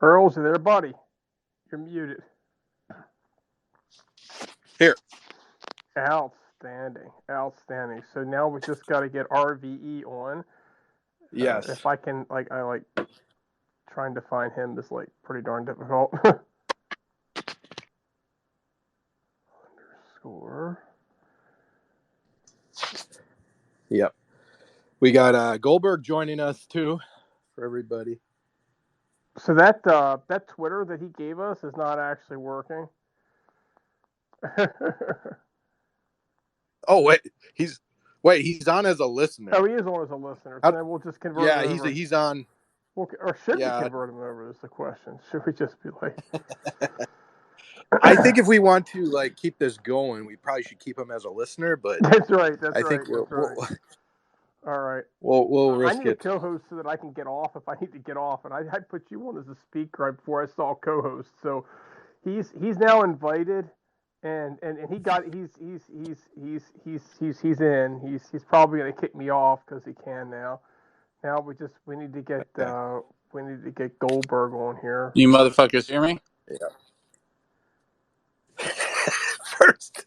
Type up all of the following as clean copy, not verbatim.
Earls, you there, buddy? You're muted. Here. Outstanding. So now we just got to get RVE on. Yes. If I can, trying to find him is pretty darn difficult. Underscore. Yep. We got Goldberg joining us too, for everybody. So that Twitter that he gave us is not actually working. Oh he's on as a listener. Oh, he is on as a listener. So then we'll just convert. Yeah, him over. he's on. Or should we convert him over? Is the question. Should we just be like? I think if we want to keep this going, we probably should keep him as a listener. But that's right. That's I think right. All right. We'll risk it. I need a co-host so that I can get off if I need to get off, and I put you on as a speaker right before I saw co-host. So he's now invited, and he's in. He's probably gonna kick me off because he can now. Now we need to get Goldberg on here. You motherfuckers hear me? Yeah. First,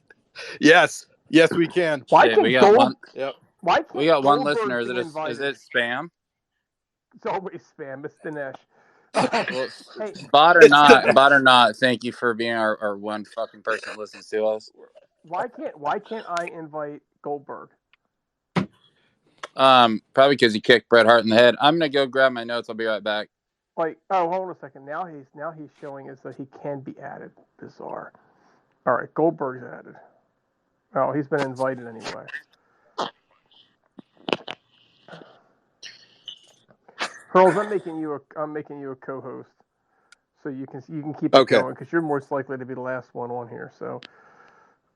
yes, we can. Why can't we got one? Yep. Why can't we got one Goldberg listener? Is it spam? It's always spam. It's Dinesh. Well, bot or not, thank you for being our one fucking person that listens to us. Why can't I invite Goldberg? Probably because he kicked Bret Hart in the head. I'm gonna go grab my notes. I'll be right back. Hold on a second. Now he's showing us that he can be added. Bizarre. All right, Goldberg's added. Oh, he's been invited anyway. Pearls, I'm making you a co-host, so you can keep it going because you're most likely to be the last one on here. So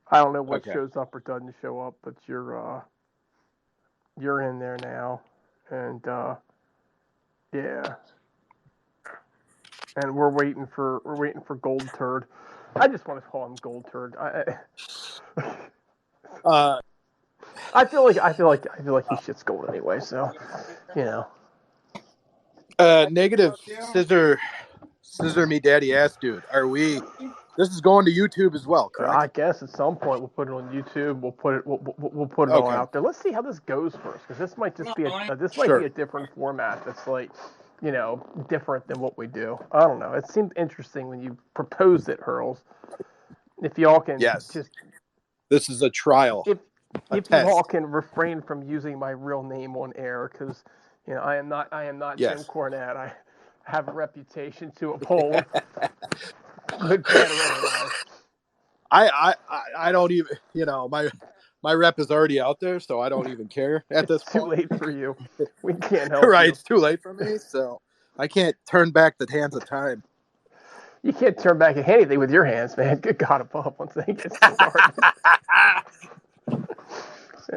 I don't know what shows up or doesn't show up, but you're in there now, and yeah, and we're waiting for Gold Turd. I just want to call him Gold Turd. I feel like he shits gold anyway. So, you know. Negative scissor me daddy ass dude. Are we? This is going to YouTube as well, correct? I guess at some point we'll put it on YouTube. We'll put it all out there. Let's see how this goes first, because this might just be a different format that's different than what we do. I don't know. It seemed interesting when you proposed it, Hurls. If y'all can this is a trial. If you all can refrain from using my real name on air, because I am not Jim Cornette. I have a reputation to uphold. Good, bad, or otherwise. I don't even my rep is already out there, so I don't even care at this point. Too late for you. We can't help right, you. It's too late for me, so I can't turn back the hands of time. You can't turn back anything with your hands, man. Good God above, once they get started.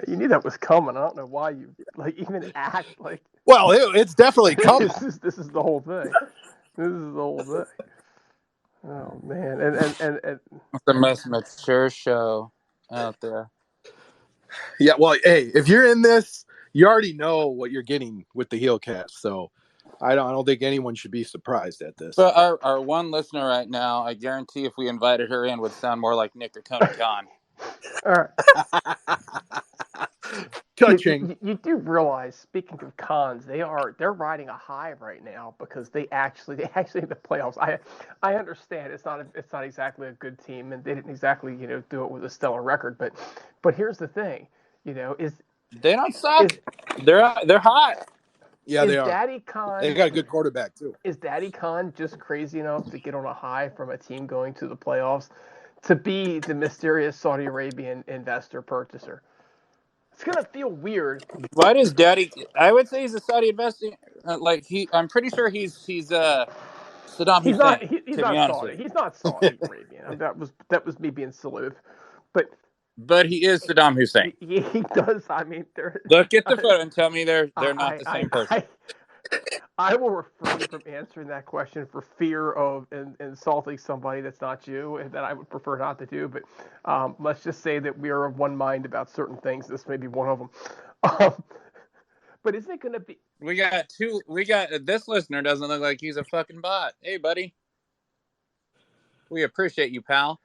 You knew that was coming. I don't know why you even act like. Well, it's definitely coming. This is the whole thing. Oh man, and it's the most mature show out there. Yeah, well, hey, if you're in this, you already know what you're getting with the heel cast, so I don't think anyone should be surprised at this. But our one listener right now, I guarantee if we invited her in, would sound more like Nick or Tony Khan. All right. Touching. You do realize, speaking of cons, they're riding a high right now because they actually in the playoffs. I understand it's not exactly a good team, and they didn't exactly do it with a stellar record. But here's the thing, is they don't suck. They're hot. Yeah, they are. Daddy Khan, they got a good quarterback too. Is Daddy Khan just crazy enough to get on a high from a team going to the playoffs to be the mysterious Saudi Arabian investor purchaser? It's gonna feel weird. Why does Daddy? I would say he's a Saudi investor. I'm pretty sure he's Saddam Hussein. He's not Saudi. He's not Saudi Arabian. That was me being salute. But he is Saddam Hussein. He does. I mean, look at the photo and tell me they're not the same person. I will refrain from answering that question for fear of insulting somebody that's not you, and that I would prefer not to do. But let's just say that we are of one mind about certain things. This may be one of them. But isn't it going to be? We got this listener doesn't look like he's a fucking bot. Hey, buddy. We appreciate you, pal.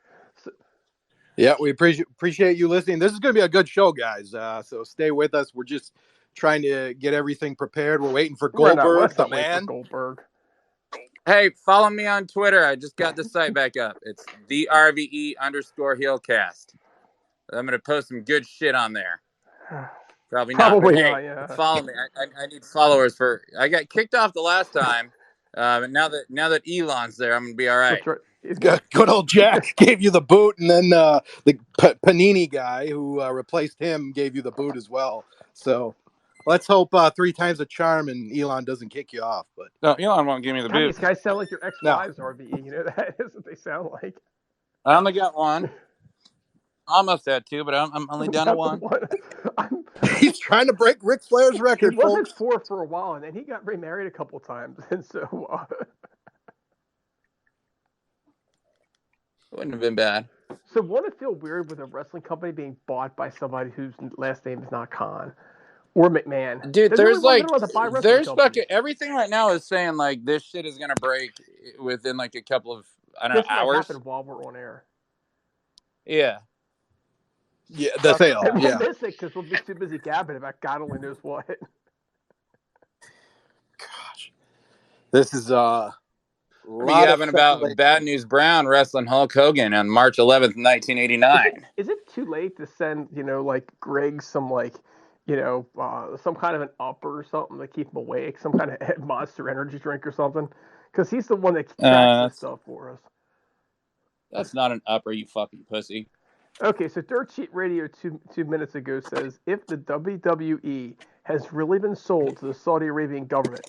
Yeah, we appreciate you listening. This is going to be a good show, guys. So stay with us. We're just trying to get everything prepared. We're waiting for Goldberg, the man. Goldberg. Hey, follow me on Twitter. I just got the site back up. It's the RVE_Heelcast. I'm going to post some good shit on there. Probably not. But hey, yeah. Follow me. I need followers for. I got kicked off the last time, and now that Elon's there, I'm gonna be all right. Good old Jack gave you the boot, and then the Panini guy who replaced him gave you the boot as well. So let's hope 3 times a charm and Elon doesn't kick you off. But no, Elon won't give me the boot. These guys sound like your ex-wives, RVE. You know that is what they sound like. I only got one. Almost had 2, but I'm only down to 1. He's trying to break Ric Flair's record. He wasn't 4 for a while, and then he got remarried a couple times, and so wouldn't have been bad. So wouldn't it feel weird with a wrestling company being bought by somebody whose last name is not Khan or McMahon? Dude, there's fucking everything right now is saying like this shit is gonna break within like a couple of hours. Might happen while we're on air. Yeah. Yeah, the sale. We'll miss it because we'll be too busy gabbing about God only knows what. Gosh, this is we having about Bad News Brown wrestling Hulk Hogan on March 11th, 1989. Is it too late to send like Greg some some kind of an upper or something to keep him awake, some kind of Monster Energy drink or something? Because he's the one that tracks this stuff for us. That's not an upper, you fucking pussy. Okay, so Dirt Sheet Radio 2 minutes ago says, if the WWE has really been sold to the Saudi Arabian government,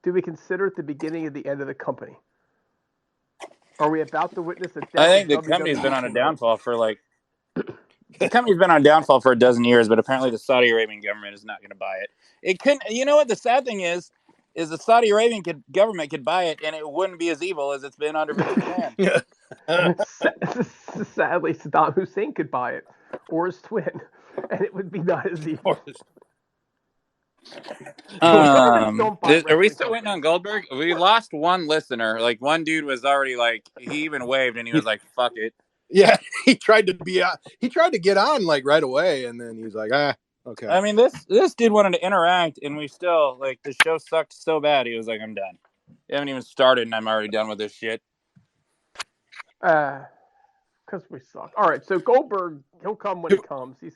do we consider it the beginning of the end of the company? Are we about to witness a death? I think the company's been on a downfall for the company's been on a downfall for a dozen years, but apparently the Saudi Arabian government is not going to buy it. It couldn't. You know what the sad thing is the Saudi Arabian government could buy it, and it wouldn't be as evil as it's been under Vince McMahon. Sadly, Saddam Hussein could buy it, or his twin, and it would be not as evil. Are we still waiting on Goldberg? We lost one listener. Like one dude was already he even waved, and he was like, "Fuck it." Yeah, he tried to get on right away, and then he was like, okay. I mean, this dude wanted to interact, and we still the show sucked so bad. He was like, "I'm done. You haven't even started, and I'm already done with this shit." Because we suck. All right, so Goldberg, he'll come when he comes. He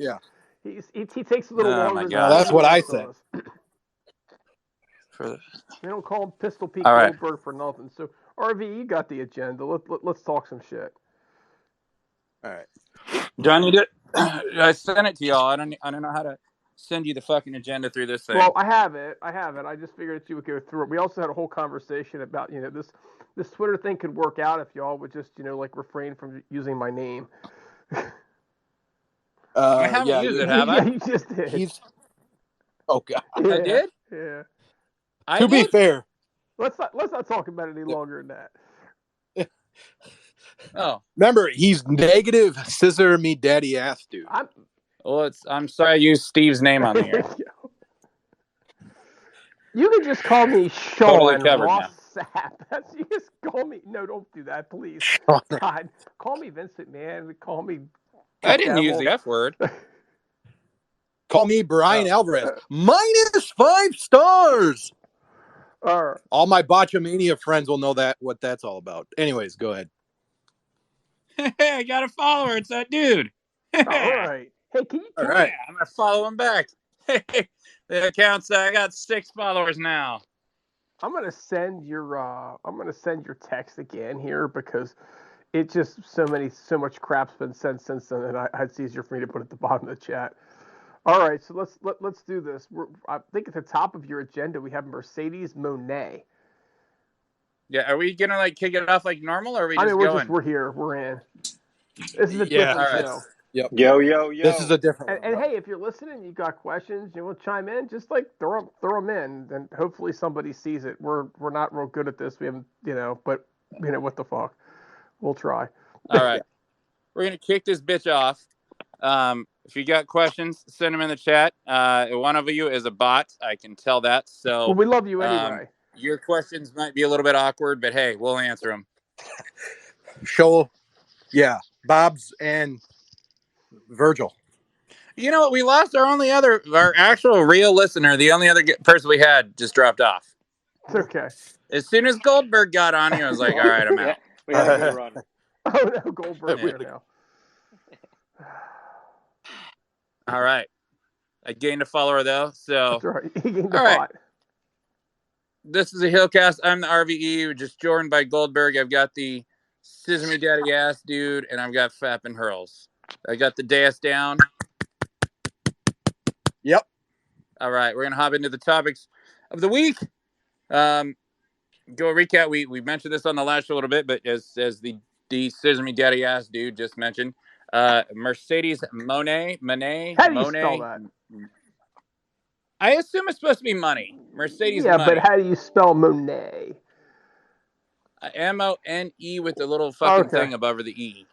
takes a little longer. That's what I said. They don't call him Pistol Pete Goldberg for nothing. So RV, you got the agenda. Let's talk some shit. All right, John, you did. I sent it to y'all. I don't know how to send you the fucking agenda through this thing. Well, I have it. I just figured that you would go through it. We also had a whole conversation about this Twitter thing could work out if y'all would just refrain from using my name. I haven't used it, have I? Yeah, you just did. Oh God, yeah, I did. Yeah. To be fair, let's not talk about it any longer than that. Oh, remember, he's negative scissor me daddy ass dude. I'm sorry I used Steve's name on the air. You can just call me Sean totally Ross Sapp. You just call me. No, don't do that, please. God, call me Vince McMahon. Call me. I didn't use the F word. Call me Brian Alvarez. -5 stars. All my Botchamania friends will know what that's all about. Anyways, go ahead. Hey, I got a follower. It's that dude. All right. Hey, can you? All right. Yeah, I'm gonna follow him back. Hey, the account's. I got 6 followers now. I'm gonna send your text again here because it just so much crap's been sent since then, and it's easier for me to put it at the bottom of the chat. All right, so let's do this. I think at the top of your agenda we have Mercedes Moné. Yeah, are we gonna kick it off like normal, or are we just going? We're here. We're in. This is a different show. Yep. Yo. This is a different one. And hey, if you're listening, you got questions, you want to chime in, just throw them in, and hopefully somebody sees it. We're not real good at this. We haven't, but what the fuck? We'll try. All right, we're gonna kick this bitch off. If you got questions, send them in the chat. One of you is a bot. I can tell that. So well, we love you anyway. Your questions might be a little bit awkward, but hey, we'll answer them. Bob's and Virgil. You know what? We lost our actual real listener. The only other person we had just dropped off. It's okay. As soon as Goldberg got on here, I was like, all right, I'm out. We had a good run. Oh, no, Goldberg's here now. All right. I gained a follower, though. So that's right. He gained a bot. This is a Hillcast. I'm the RVE. We're just joined by Goldberg. I've got the Scissor Me Daddy Ass Dude, and I've got Fap and Hurls. I got the dais down. Yep. All right. We're going to hop into the topics of the week. Go recap. We mentioned this on the last show a little bit, but as the Scissor Me Daddy Ass Dude just mentioned, Mercedes Monet. How do you spell that? I assume it's supposed to be money. Mercedes Yeah, Money. but how do you spell Monet? M-O-N-E with the little fucking thing above the E.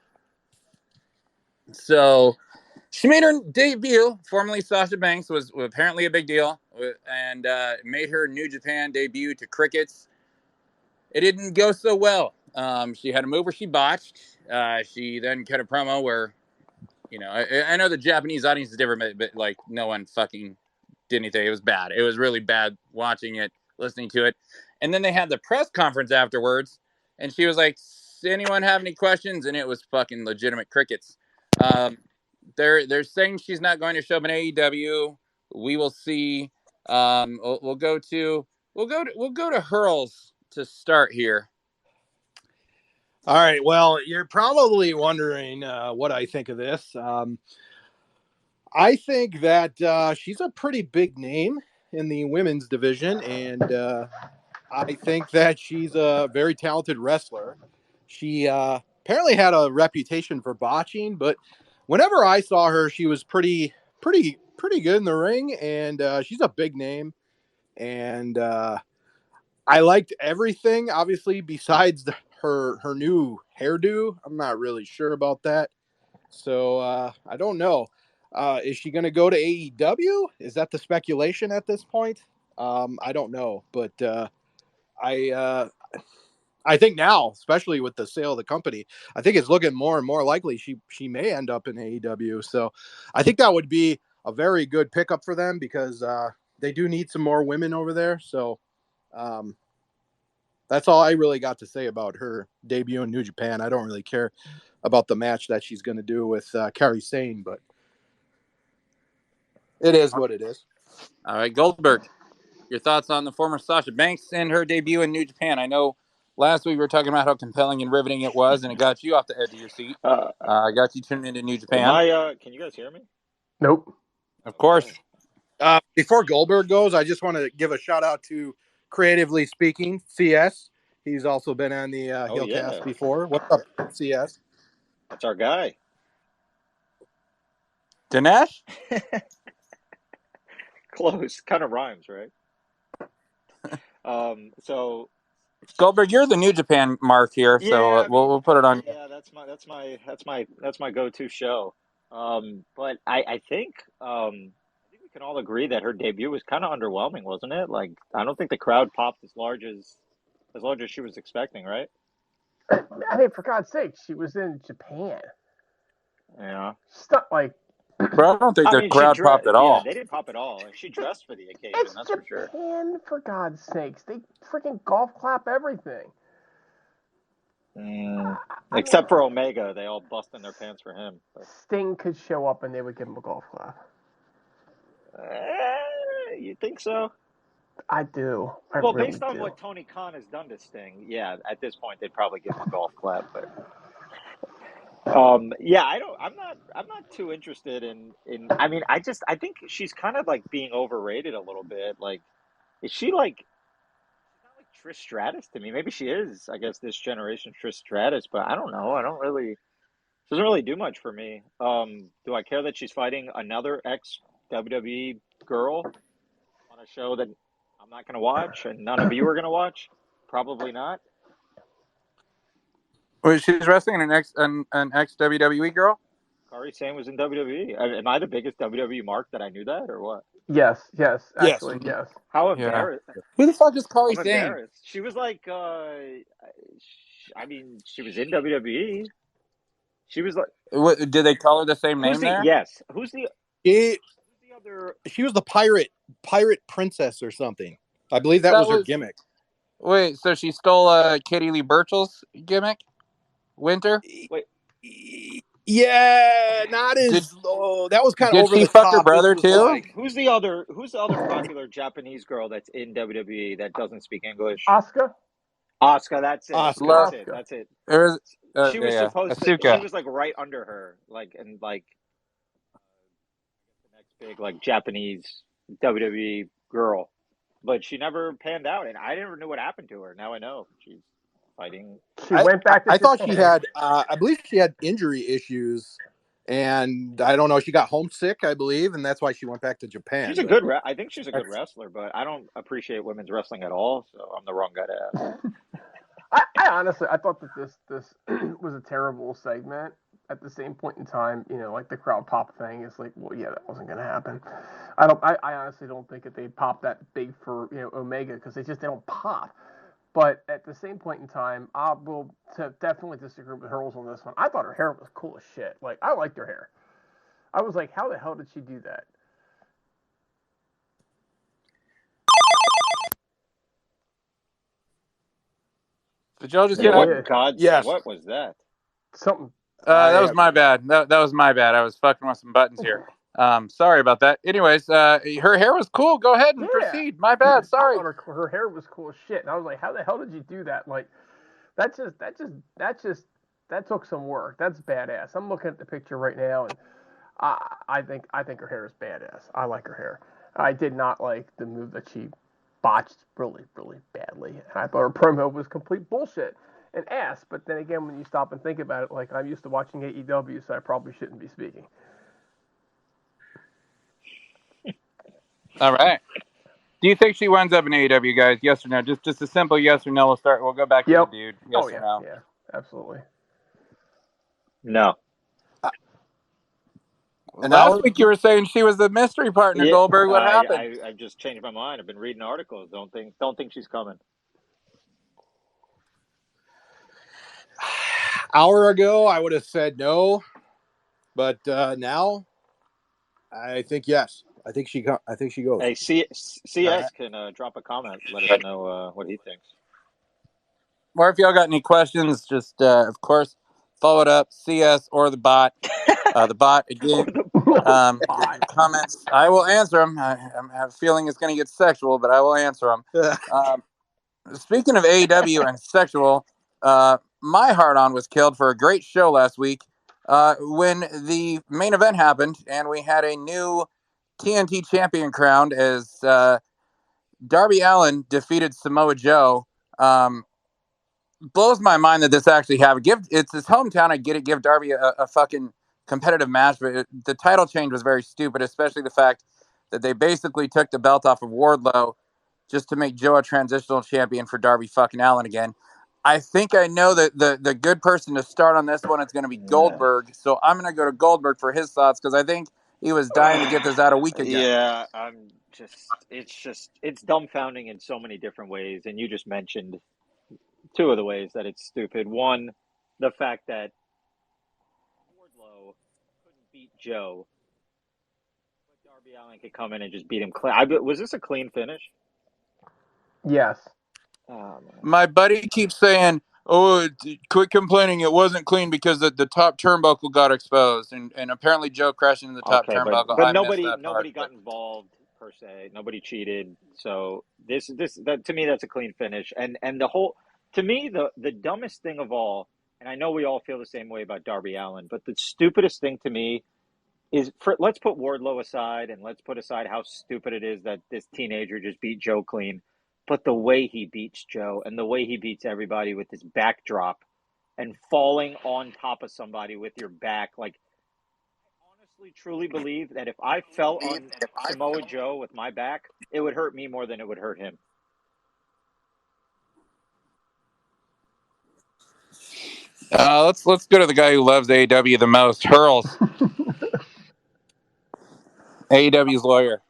So she made her debut. Formerly Sasha Banks was apparently a big deal, and made her New Japan debut to crickets. It didn't go so well. She had a move where she botched. She then cut a promo where, I know the Japanese audience is different, but like no one fucking did anything. It was bad. It was really bad watching it, listening to it. And then they had the press conference afterwards, and she was like, "Does anyone have any questions?" And it was fucking legitimate crickets. They're saying she's not going to show up in AEW. We will see. We'll go to Hurls to start here. All right. Well, you're probably wondering what I think of this. I think that she's a pretty big name in the women's division, and I think that she's a very talented wrestler. She apparently had a reputation for botching, but whenever I saw her, she was pretty good in the ring, and she's a big name, and I liked everything, obviously, besides her new hairdo. I'm not really sure about that, so I don't know. Is she going to go to AEW? Is that the speculation at this point? I don't know, but I think now, especially with the sale of the company, I think it's looking more and more likely she may end up in AEW. So I think that would be a very good pickup for them because they do need some more women over there. So that's all I really got to say about her debut in New Japan. I don't really care about the match that she's going to do with Kairi Sane, but it is what it is. All right, Goldberg, your thoughts on the former Sasha Banks and her debut in New Japan? I know last week we were talking about how compelling and riveting it was, and it got you off the edge of your seat. Got you tuned into New Japan. Can you guys hear me? Nope. Of course. Before Goldberg goes, I just want to give a shout out to Creatively Speaking, CS. He's also been on the Hillcast before. What's up, CS? That's our guy. Dinesh? Close. Kind of rhymes, right? So Goldberg, you're the New Japan mark here, so we'll put it on. Yeah, that's my go-to show. But I think we can all agree that her debut was kind of underwhelming, wasn't it? Like I don't think the crowd popped as large as she was expecting, right? I mean, for God's sake, she was in Japan. Yeah. It's not like. But I don't think the crowd popped at all. Yeah, they didn't pop at all. She dressed for the occasion, It's that's Japan, for sure. For God's sakes. They freaking golf clap everything. Except for Omega, they all bust in their pants for him. Sting could show up and they would give him a golf clap. You think so? I do. Well, based on what Tony Khan has done to Sting, yeah, at this point they'd probably give him a golf clap. But I'm not too interested in. I mean, I think she's kind of like being overrated a little bit. Like, is she like? She's not like Trish Stratus to me. Maybe she is. I guess this generation Trish Stratus, but I don't know. She doesn't really do much for me. Do I care that she's fighting another ex WWE girl on a show that I'm not going to watch and none of you are going to watch? Probably not. Wait, she's wrestling an ex WWE girl? Kairi Sane was in WWE. Am I the biggest WWE mark that I knew that, or what? Yes, Yes. actually, yes. How Yeah. embarrassed! Who the fuck is Kairi I'm Sane? embarrassed. She was like, I mean, she was in WWE. She was like, Did they call her the same name there? Yes. Who's the other? She was the pirate princess or something. I believe that was her gimmick. Wait, so she stole Katie Lee Burchell's gimmick? Winter? Wait. Yeah, not as. That was kind of over she the fuck top. her brother This was too? like, Who's the other popular Japanese girl that's in WWE that doesn't speak English? Asuka. That's it. Asuka. That's it. She was supposed to. Asuka. She was like right under her, like the next big like Japanese WWE girl, but she never panned out, and I never knew what happened to her. Now I know she's fighting. She went back to I Japan. thought she had. I believe she had injury issues, and I don't know. She got homesick, I believe, and that's why she went back to Japan. She's I think she's a good wrestler, but I don't appreciate women's wrestling at all, so I'm the wrong guy to ask. I honestly, I thought that this was a terrible segment. At the same point in time, like the crowd pop thing is like, well, yeah, that wasn't going to happen. I honestly don't think that they popped that big for Omega because they don't pop. But at the same point in time, I will definitely disagree with Hurls on this one. I thought her hair was cool as shit. Like, I liked her hair. I was like, how the hell did she do that? Did y'all just get What was that? Something. That was my bad. That was my bad. I was fucking with some buttons here. Sorry about that. Anyways, her hair was cool. Go ahead and proceed. My bad. Sorry. Her hair was cool as shit. And I was like, how the hell did you do that? Like, that took some work. That's badass. I'm looking at the picture right now, and I think her hair is badass. I like her hair. I did not like the move that she botched really, really badly. And I thought her promo was complete bullshit and ass. But then again, when you stop and think about it, like, I'm used to watching AEW, so I probably shouldn't be speaking. All right. Do you think she winds up in AEW, guys? Yes or no? Just a simple yes or no. We'll go back to the dude. Yes or no? Yeah, absolutely. No. And last week you were saying she was the mystery partner, Goldberg. What happened? I just changed my mind. I've been reading articles. Don't think she's coming. Hour ago, I would have said no, but now I think yes. I think she goes. Hey, CS can drop a comment. Let us know what he thinks. Or if y'all got any questions, just of course follow it up. CS or the bot. The bot again. Comments. I will answer them. I have a feeling it's going to get sexual, but I will answer them. Speaking of AEW and sexual, my heart-on was killed for a great show last week when the main event happened and we had a new TNT champion crowned as Darby Allin defeated Samoa Joe. Blows my mind that this actually happened. It's his hometown. I get it. Give Darby a fucking competitive match, but the title change was very stupid, especially the fact that they basically took the belt off of Wardlow just to make Joe a transitional champion for Darby fucking Allin again. I think I know that the good person to start on this one is going to be Goldberg, so I'm going to go to Goldberg for his thoughts because I think he was dying to get this out a week ago. Yeah, it's dumbfounding in so many different ways, and you just mentioned two of the ways that it's stupid. One, the fact that Wardlow couldn't beat Joe, but Darby Allin could come in and just beat him clean. Was this a clean finish? Yes. Oh, my buddy keeps saying, "Oh, quit complaining! It wasn't clean because the top turnbuckle got exposed, and apparently Joe crashed into the top turnbuckle." But I nobody part, got involved per se. Nobody cheated. So that to me that's a clean finish. And the whole, to me, the dumbest thing of all, and I know we all feel the same way about Darby Allin, but the stupidest thing to me is let's put Wardlow aside and let's put aside how stupid it is that this teenager just beat Joe clean. But the way he beats Joe and the way he beats everybody with his backdrop and falling on top of somebody with your back, like, I honestly truly believe that if I fell on Samoa Joe with my back, it would hurt me more than it would hurt him. Let's go to the guy who loves AEW the most, Hurls, AEW's lawyer.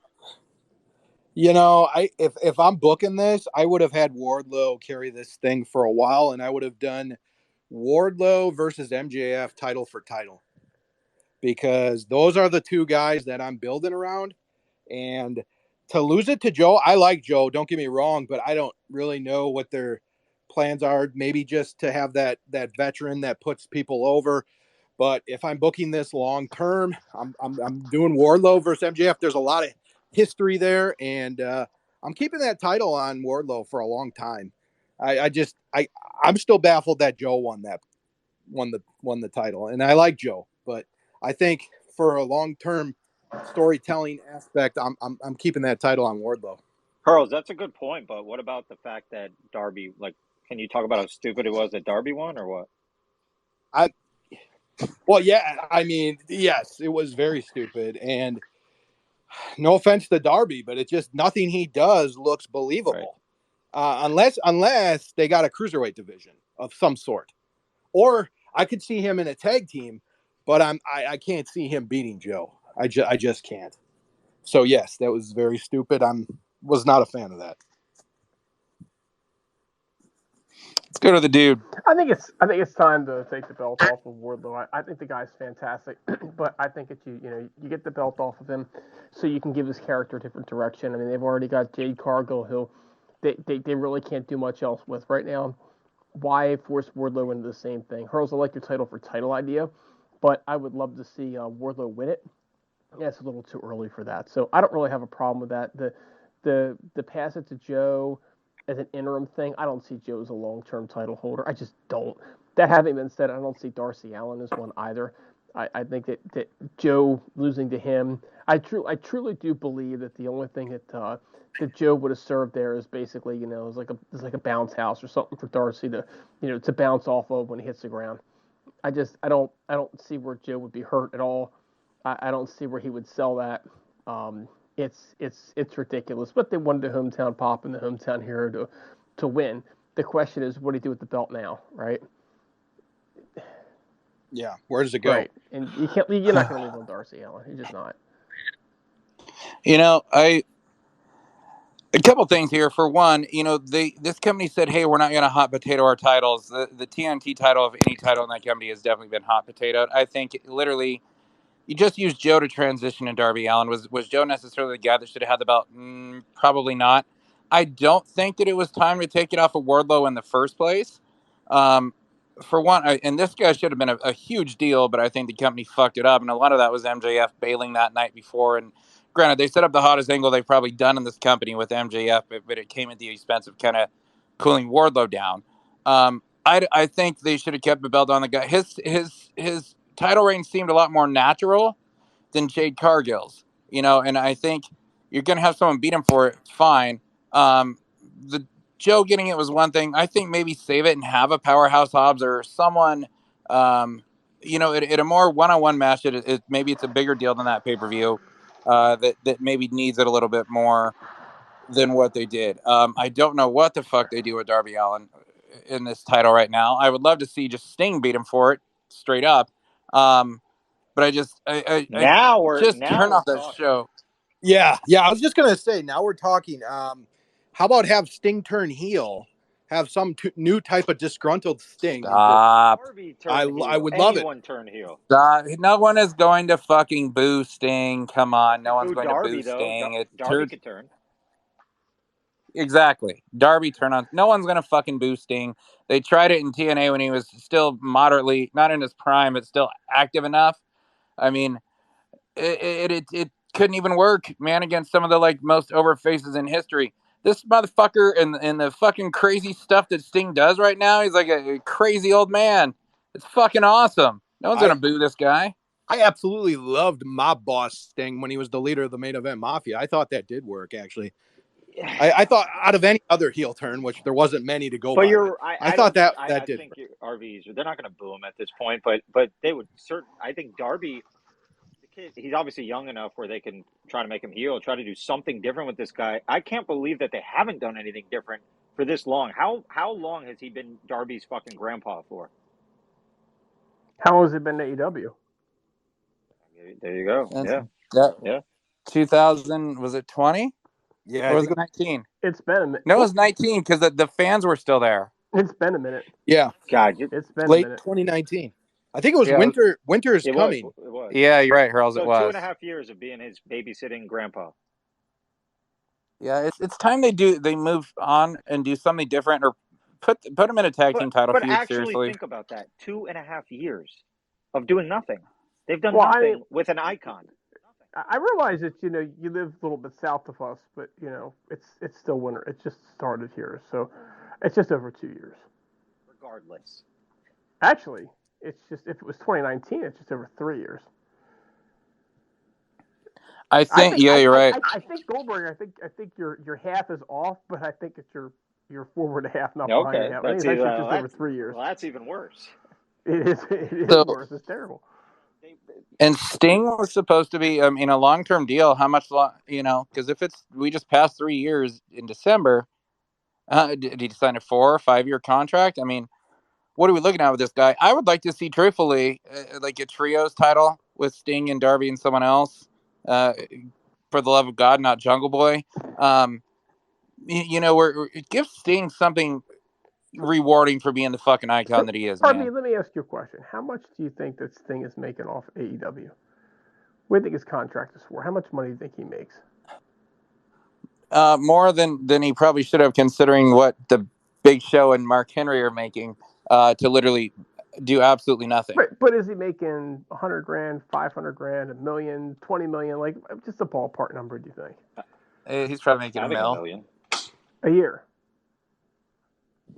You know, if I'm booking this, I would have had Wardlow carry this thing for a while, and I would have done Wardlow versus MJF title for title, because those are the two guys that I'm building around. And to lose it to Joe, I like Joe, don't get me wrong, but I don't really know what their plans are. Maybe just to have that veteran that puts people over. But if I'm booking this long term, I'm doing Wardlow versus MJF. There's a lot of history there, and I'm keeping that title on Wardlow for a long time. I'm still baffled that Joe won the title, and I like Joe, but I think for a long term storytelling aspect, I'm keeping that title on Wardlow. Pearls, that's a good point, but what about the fact that Darby, like, can you talk about how stupid it was that Darby won, or what? Well, yeah, I mean, yes, it was very stupid, and no offense to Darby, but it just nothing he does looks believable, right. Unless they got a cruiserweight division of some sort, or I could see him in a tag team, but I can't see him beating Joe. I just can't. So yes, that was very stupid. Was not a fan of that. Let's go to the dude. I think it's time to take the belt off of Wardlow. I think the guy's fantastic, but I think that you get the belt off of him so you can give his character a different direction. I mean, they've already got Jade Cargill, who they really can't do much else with right now. Why force Wardlow into the same thing? Hurls, I like your title for title idea, but I would love to see Wardlow win it. Yeah, it's a little too early for that, so I don't really have a problem with that. The pass it to Joe as an interim thing, I don't see Joe as a long-term title holder. I just don't. That having been said, I don't see Darcy Allin as one either. I think that Joe losing to him, I truly do believe that the only thing that Joe would have served there is basically, is like a bounce house or something for Darcy to bounce off of when he hits the ground. I don't see where Joe would be hurt at all. I don't see where he would sell that. It's ridiculous. But they wanted the hometown pop and the hometown hero to win. The question is, what do you do with the belt now, right? Yeah, where does it go? Right, and you're not going to leave on Darcy Allin. You're just not. A couple things here. For one, this company said, "Hey, we're not going to hot potato our titles." The TNT title of any title in that company has definitely been hot potatoed. I think literally, you just used Joe to transition to Darby Allin. Was Joe necessarily the guy that should have had the belt? Probably not. I don't think that it was time to take it off of Wardlow in the first place. For one, and this guy should have been a huge deal, but I think the company fucked it up, and a lot of that was MJF bailing that night before. And granted, they set up the hottest angle they've probably done in this company with MJF, but it came at the expense of kind of cooling Wardlow down. I think they should have kept the belt on the guy. His title reign seemed a lot more natural than Jade Cargill's, and I think you're going to have someone beat him for it. Fine. The Joe getting it was one thing. I think maybe save it and have a Powerhouse Hobbs or someone, at a more one-on-one match. Maybe it's a bigger deal than that pay-per-view that maybe needs it a little bit more than what they did. I don't know what the fuck they do with Darby Allin in this title right now. I would love to see just Sting beat him for it straight up. But I just turn off that show. Yeah. I was just gonna say. Now we're talking. How about have Sting turn heel? Have some new type of disgruntled Sting. Stop. I would love it. Anyone turn heel. No one is going to fucking boo Sting. Come on, no one's going Darby, to boo Sting. Darby could turn. Exactly. Darby turn on. No one's gonna fucking boo Sting. They tried it in TNA when he was still moderately, not in his prime, but still active enough. I mean, it couldn't even work, man, against some of the most over faces in history. This motherfucker and the fucking crazy stuff that Sting does right now, he's like a crazy old man. It's fucking awesome. No one's gonna boo this guy. I absolutely loved Mob Boss Sting when he was the leader of the Main Event Mafia. I thought that did work, actually. I thought out of any other heel turn, which there wasn't many to go by. I thought that did. I think RVs, they're not going to boo him at this point, but they would I think Darby, the kid, he's obviously young enough where they can try to make him heel, try to do something different with this guy. I can't believe that they haven't done anything different for this long. How long has he been Darby's fucking grandpa for? How long has it been AEW? There you go. Yeah. 2000, was it 20? Yeah, Or I was think it 19? It's been a minute. No, it was 19 because the fans were still there. It's been a minute. Yeah. God, it's been late a minute. 2019. I think it was winter. Winter is coming. It was. Yeah, you're right, Hurls. So It was 2.5 years of being his babysitting grandpa. Yeah, it's time they move on and do something different, or put him in a tag team title But feud. actually Seriously, think about that: 2.5 years of doing nothing. They've done Well, nothing with an icon. I realize that you live a little bit south of us, but it's still winter. It just started here, so it's just over 2 years. Regardless, actually, it's just if it was 2019, it's just over 3 years. I think you're right. I think Goldberg. I think your half is off, but I think it's your forward half, not okay. behind half. I think it's actually just over 3 years. Well, that's even worse. It is worse. It's terrible. And Sting was supposed to be, a long-term deal. How much, because if we just passed 3 years in December, did he sign a 4 or 5 year contract? I mean, what are we looking at with this guy? I would like to see, truthfully, like a trios title with Sting and Darby and someone else. For the love of God, not Jungle Boy. Give Sting something rewarding for being the fucking icon that he is, Darby, man. let me ask you a question. How much do you think that Sting is making off AEW? What do you think his contract is for? How much money do you think he makes? More than he probably should have, considering what the Big Show and Mark Henry are making to literally do absolutely nothing. But is he making 100 grand, 500 grand, $1 million, 20 million? Like, just a ballpark number, do you think? He's probably making $1 million a year.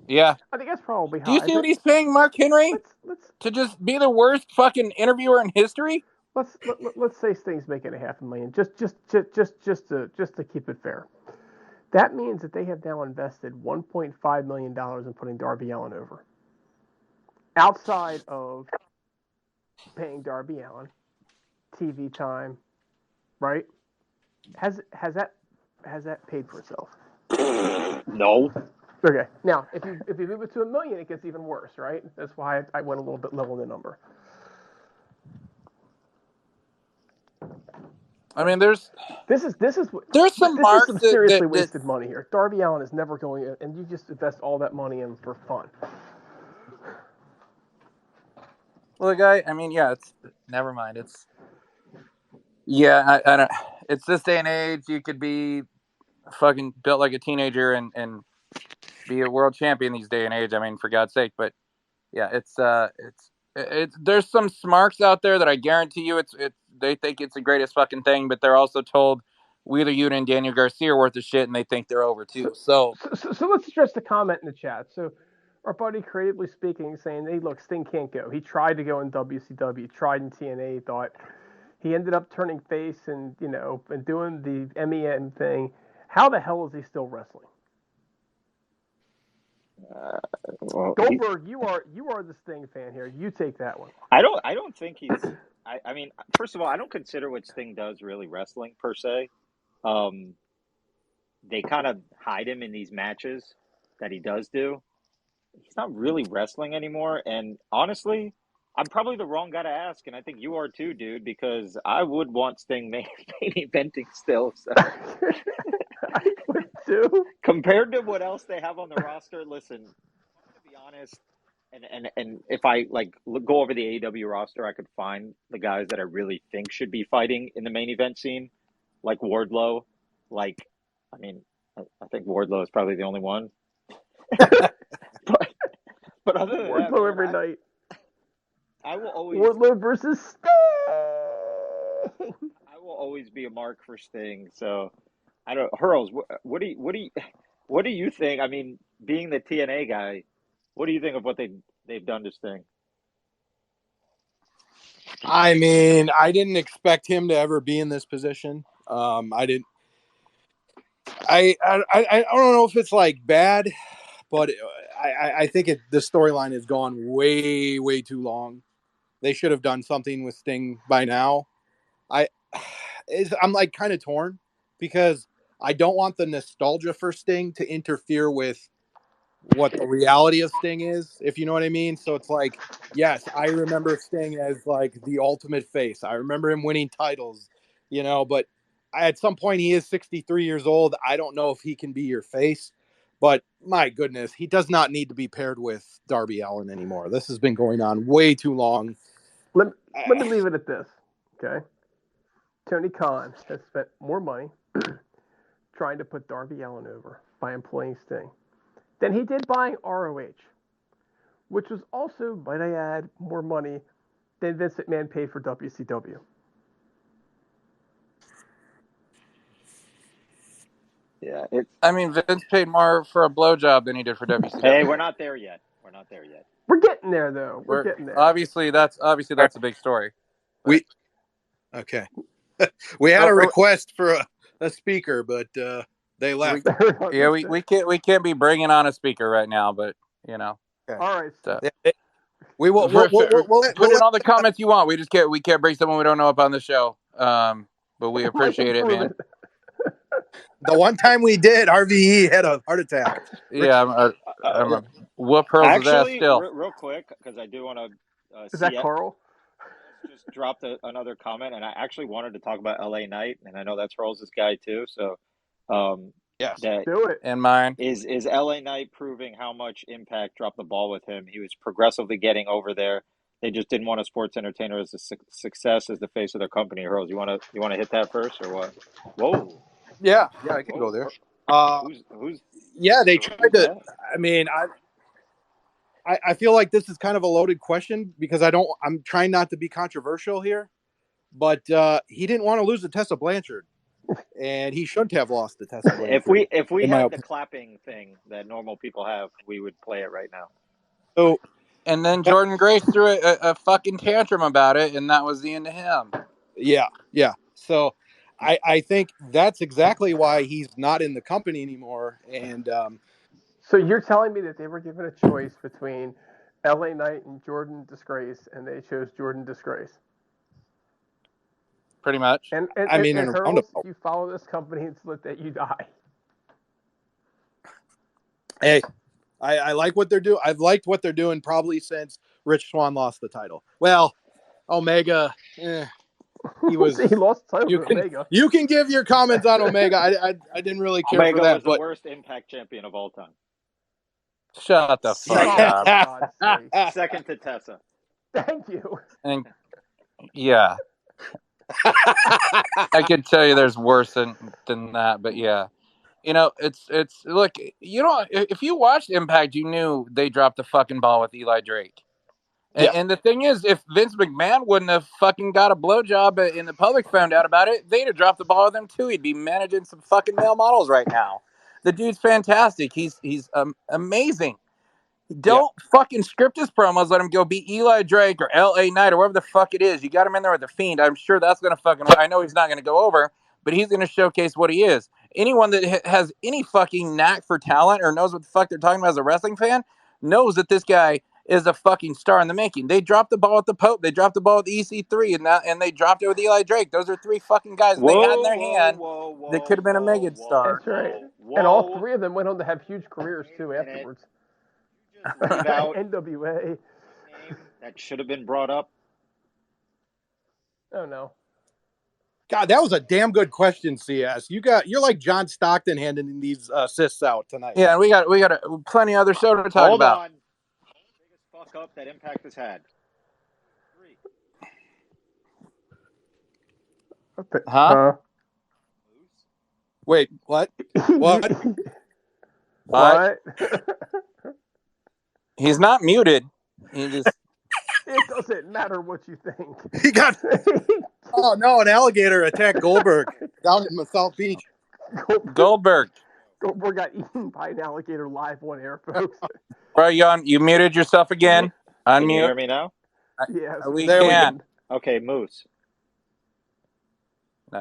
Yeah, I think that's probably high. Do you see what he's paying Mark Henry let's to just be the worst fucking interviewer in history? Let's say Sting's making $500,000, just to keep it fair. That means that they have now invested $1.5 million in putting Darby Allin over. Outside of paying Darby Allin, TV time, right? Has that paid for itself? No. Okay. Now, if you move it to $1 million, it gets even worse, right? That's why I went a little bit low on the number. I mean, there's some seriously wasted money here. Darby Allin is never going in, and you just invest all that money in for fun. Well, the guy, it's never mind. I don't. It's this day and age. You could be fucking built like a teenager and be a world champion these day and age. I mean, for God's sake. But yeah, it's there's some smarks out there that I guarantee you they think it's the greatest fucking thing, but they're also told Wheeler Yuta and Daniel Garcia are worth of shit, and they think they're over too. So let's address the comment in the chat. So our buddy, creatively speaking, saying, "Hey, look, Sting can't go. He tried to go in WCW, tried in TNA, thought he ended up turning face and and doing the MEM thing. How the hell is he still wrestling?" Goldberg, you are the Sting fan here. You take that one. I don't think he's. I mean, first of all, I don't consider what Sting does really wrestling per se. They kind of hide him in these matches that he does do. He's not really wrestling anymore, and honestly, I'm probably the wrong guy to ask, and I think you are too, dude, because I would want Sting main eventing still. So. I would too. Compared to what else they have on the roster, listen, to be honest, and if I go over the AEW roster, I could find the guys that I really think should be fighting in the main event scene, like Wardlow. I think Wardlow is probably the only one. But other than Wardlow that, every night. I will always Wardlow versus Sting. I will always be a mark for Sting. So I don't. Hurls, what do you think? I mean, being the TNA guy, what do you think of what they've done to Sting? I mean, I didn't expect him to ever be in this position. I didn't. I don't know if it's bad, but I think the storyline has gone way too long. They should have done something with Sting by now. I'm kind of torn because I don't want the nostalgia for Sting to interfere with what the reality of Sting is, if you know what I mean. So it's like, yes, I remember Sting as like the ultimate face. I remember him winning titles, but at some point he is 63 years old. I don't know if he can be your face, but my goodness, he does not need to be paired with Darby Allin anymore. This has been going on way too long. Let me leave it at this, okay? Tony Khan has spent more money trying to put Darby Allin over by employing Sting than he did buying ROH, which was also, might I add, more money than Vince McMahon paid for WCW. Yeah, Vince paid more for a blowjob than he did for WCW. Hey, we're not there yet. We're getting there, though. We're getting there. Obviously, that's a big story. We had a request for a speaker, but they left. We can't be bringing on a speaker right now, but Okay. All right. So. We will put in all the comments you want. We can't bring someone we don't know up on the show. But we appreciate it, man. The one time we did, RVE had a heart attack. Yeah, I'm whoop hurls his ass still. Real quick, because I do want to. Is that Carl? Just dropped another comment, and I actually wanted to talk about LA Knight, and I know that's Hurls' guy too. So, yes, do it. And mine is LA Knight proving how much Impact dropped the ball with him. He was progressively getting over there. They just didn't want a sports entertainer as a success as the face of their company. Hurls, you want to hit that first or what? Whoa. Yeah, I can go there. Who's? Yeah, they tried to. I mean, I feel like this is kind of a loaded question because I'm trying not to be controversial here, but he didn't want to lose to Tessa Blanchard, and he shouldn't have lost to Tessa Blanchard. If we had the clapping thing that normal people have, we would play it right now. So, and then Jordan Grace threw a fucking tantrum about it, and that was the end of him. Yeah. So, I think that's exactly why he's not in the company anymore, and. So you're telling me that they were given a choice between LA Knight and Jordan Disgrace, and they chose Jordan Disgrace? Pretty much. And Hurls, if you follow this company, it's let that you die. Hey, I like what they're doing. I've liked what they're doing probably since Rich Swann lost the title. Well, Omega, he lost the title to Omega. You can give your comments on Omega. I didn't really care Omega for that. Was the worst Impact champion of all time. Shut the fuck up. Second to Tessa. Thank you. And yeah. I could tell you there's worse than that, but yeah. It's look, if you watched Impact, you knew they dropped the fucking ball with Eli Drake. And the thing is, if Vince McMahon wouldn't have fucking got a blowjob and the public found out about it, they'd have dropped the ball with him too. He'd be managing some fucking male models right now. The dude's fantastic. He's amazing. Don't fucking script his promos. Let him go be Eli Drake or L.A. Knight or whatever the fuck it is. You got him in there with the Fiend. I'm sure that's going to fucking work. I know he's not going to go over, but he's going to showcase what he is. Anyone that has any fucking knack for talent or knows what the fuck they're talking about as a wrestling fan knows that this guy is a fucking star in the making. They dropped the ball with the Pope. They dropped the ball with EC3, and they dropped it with Eli Drake. Those are three fucking guys they had in their hand that could have been a mega star. That's right. And all three of them went on to have huge careers too afterwards. NWA. That should have been brought up. Oh no. God, that was a damn good question, CS. You're like John Stockton handing these assists out tonight. Yeah, we got plenty other show to talk about. Hold on. Biggest fuck up that Impact has had. 3. Huh? Wait, what? What? He's not muted. He just. It doesn't matter what you think. He got. Oh no! An alligator attacked Goldberg down in South Beach. Goldberg got eaten by an alligator live on air, folks. Bro, you muted yourself again. Unmute. Can you hear me now? Yes. We can. Okay, Moose.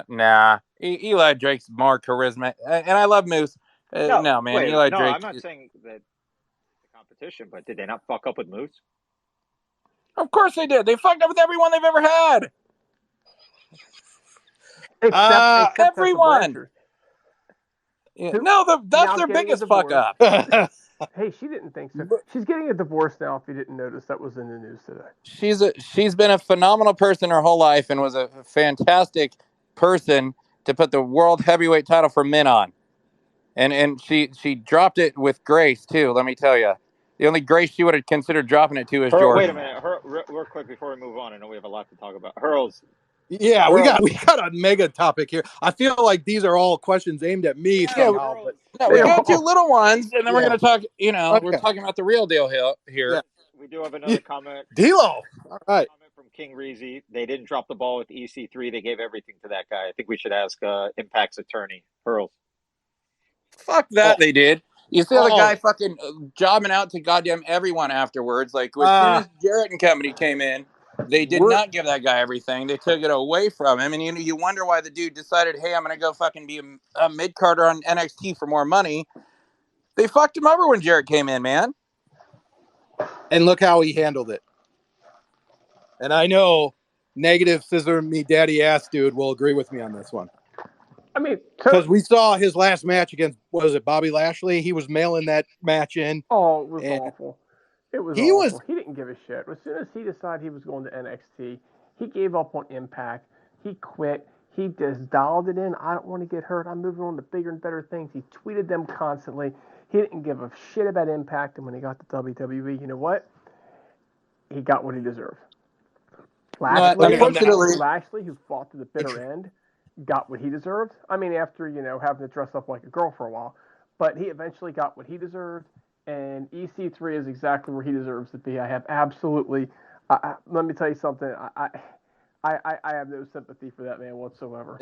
Nah. Eli Drake's more charisma, and I love Moose. No, man. Wait, Eli Drake. I'm not saying that the competition, but did they not fuck up with Moose? Of course they did. They fucked up with everyone they've ever had. Except everyone. Yeah. No, that's their biggest fuck up. Hey, she didn't think so. She's getting a divorce now. If you didn't notice, that was in the news today. She's been a phenomenal person her whole life and was a fantastic person to put the world heavyweight title for men on. And she dropped it with grace too. Let me tell you, the only grace she would have considered dropping it to is Jordan. Wait a minute, real quick before we move on. I know we have a lot to talk about. Hurls. Yeah, we got a mega topic here. I feel like these are all questions aimed at me somehow. But no, we're going to do little ones, and then we're going to talk. We're talking about the real deal here. Yeah. We do have another comment. D'Lo. All right. Comment from King Reezy. They didn't drop the ball with EC3. They gave everything to that guy. I think we should ask Impact's attorney, Hurls. Fuck that, they did. You see the guy fucking jobbing out to goddamn everyone afterwards. Like, as soon as Jarrett and company came in, they did not give that guy everything. They took it away from him. And you wonder why the dude decided, hey, I'm going to go fucking be a mid-carder on NXT for more money. They fucked him over when Jarrett came in, man. And look how he handled it. And I know negative scissor me daddy ass dude will agree with me on this one. I mean, because we saw his last match against, what was it, Bobby Lashley? He was mailing that match in. Oh, it was awful. It was awful. He didn't give a shit. As soon as he decided he was going to NXT, he gave up on Impact. He quit. He just dialed it in. I don't want to get hurt. I'm moving on to bigger and better things. He tweeted them constantly. He didn't give a shit about Impact. And when he got to WWE, you know what? He got what he deserved. Lashley, who fought to the bitter end, got what he deserved. I mean, after, having to dress up like a girl for a while. But he eventually got what he deserved, and EC3 is exactly where he deserves to be. I have absolutely, let me tell you something, I have no sympathy for that man whatsoever.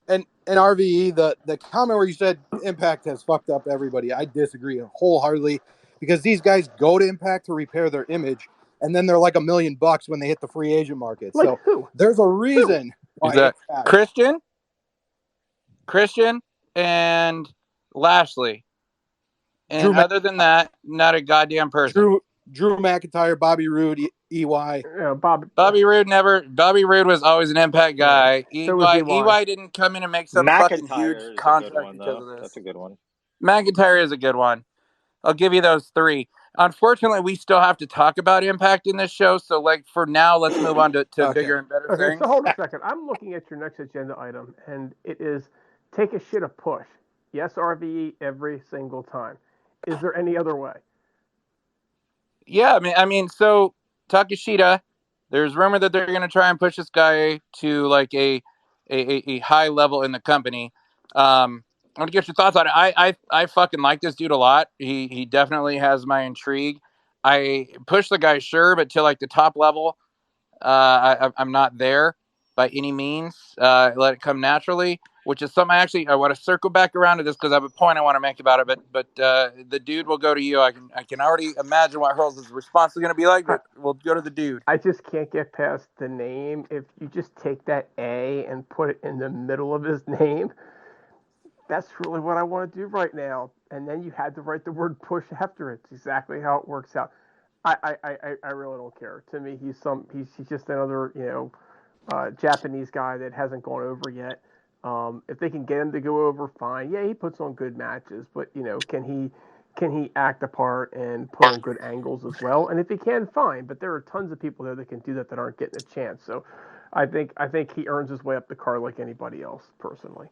And RVE, the comment where you said Impact has fucked up everybody, I disagree wholeheartedly, because these guys go to Impact to repair their image, and then they're like $1 million when they hit the free agent market. Like so who? There's a reason. Is that Christian and Lashley, and other than that, not a goddamn person. Drew McIntyre, Bobby Roode, EY. Yeah, Bobby Roode was always an Impact guy. Yeah. EY didn't come in and make some fucking huge contract because of this. That's a good one. McIntyre is a good one. I'll give you those three. Unfortunately, we still have to talk about Impact in this show. So, like, for now, let's move on to bigger and better things. So hold a second. I'm looking at your next agenda item, and it is take a shit a push. Yes, RVE every single time. Is there any other way? Yeah, I mean, so Takeshita, there's rumor that they're going to try and push this guy to like a high level in the company. I want to get your thoughts on it. I fucking like this dude a lot. He definitely has my intrigue. I push the guy, sure, but to like the top level, I'm not there by any means. Let it come naturally, which is something I want to circle back around to this because I have a point I want to make about it. But the dude will go to you. I can already imagine what Hurls' response is going to be like. But we'll go to the dude. I just can't get past the name. If you just take that A and put it in the middle of his name, that's really what I want to do right now. And then you had to write the word push after it. It's exactly how it works out. I really don't care. To me, he's just another Japanese guy that hasn't gone over yet. If they can get him to go over, fine. Yeah, he puts on good matches, but can he act a part and put on good angles as well? And if he can, fine. But there are tons of people there that can do that aren't getting a chance. So I think he earns his way up the card like anybody else, personally.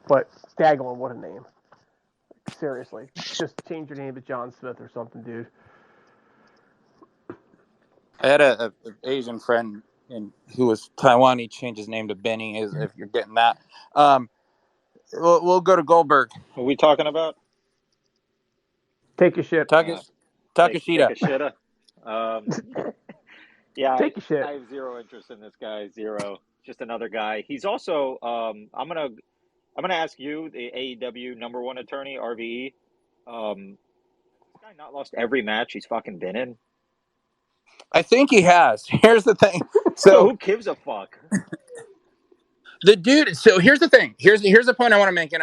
But daggone, what a name! Seriously, just change your name to John Smith or something, dude. I had a Asian friend who was Taiwan. He changed his name to Benny. If you're getting that, we'll go to Goldberg. What are we talking about? Take a shit. Takeshita. Take a shitta. Yeah, take a shit. I have zero interest in this guy. Zero. Just another guy. He's also. I'm gonna ask you, the AEW #1 attorney, RVE. This guy not lost every match he's fucking been in. I think he has. Here's the thing. So who gives a fuck? The dude. So here's the thing. Here's the point I want to make. And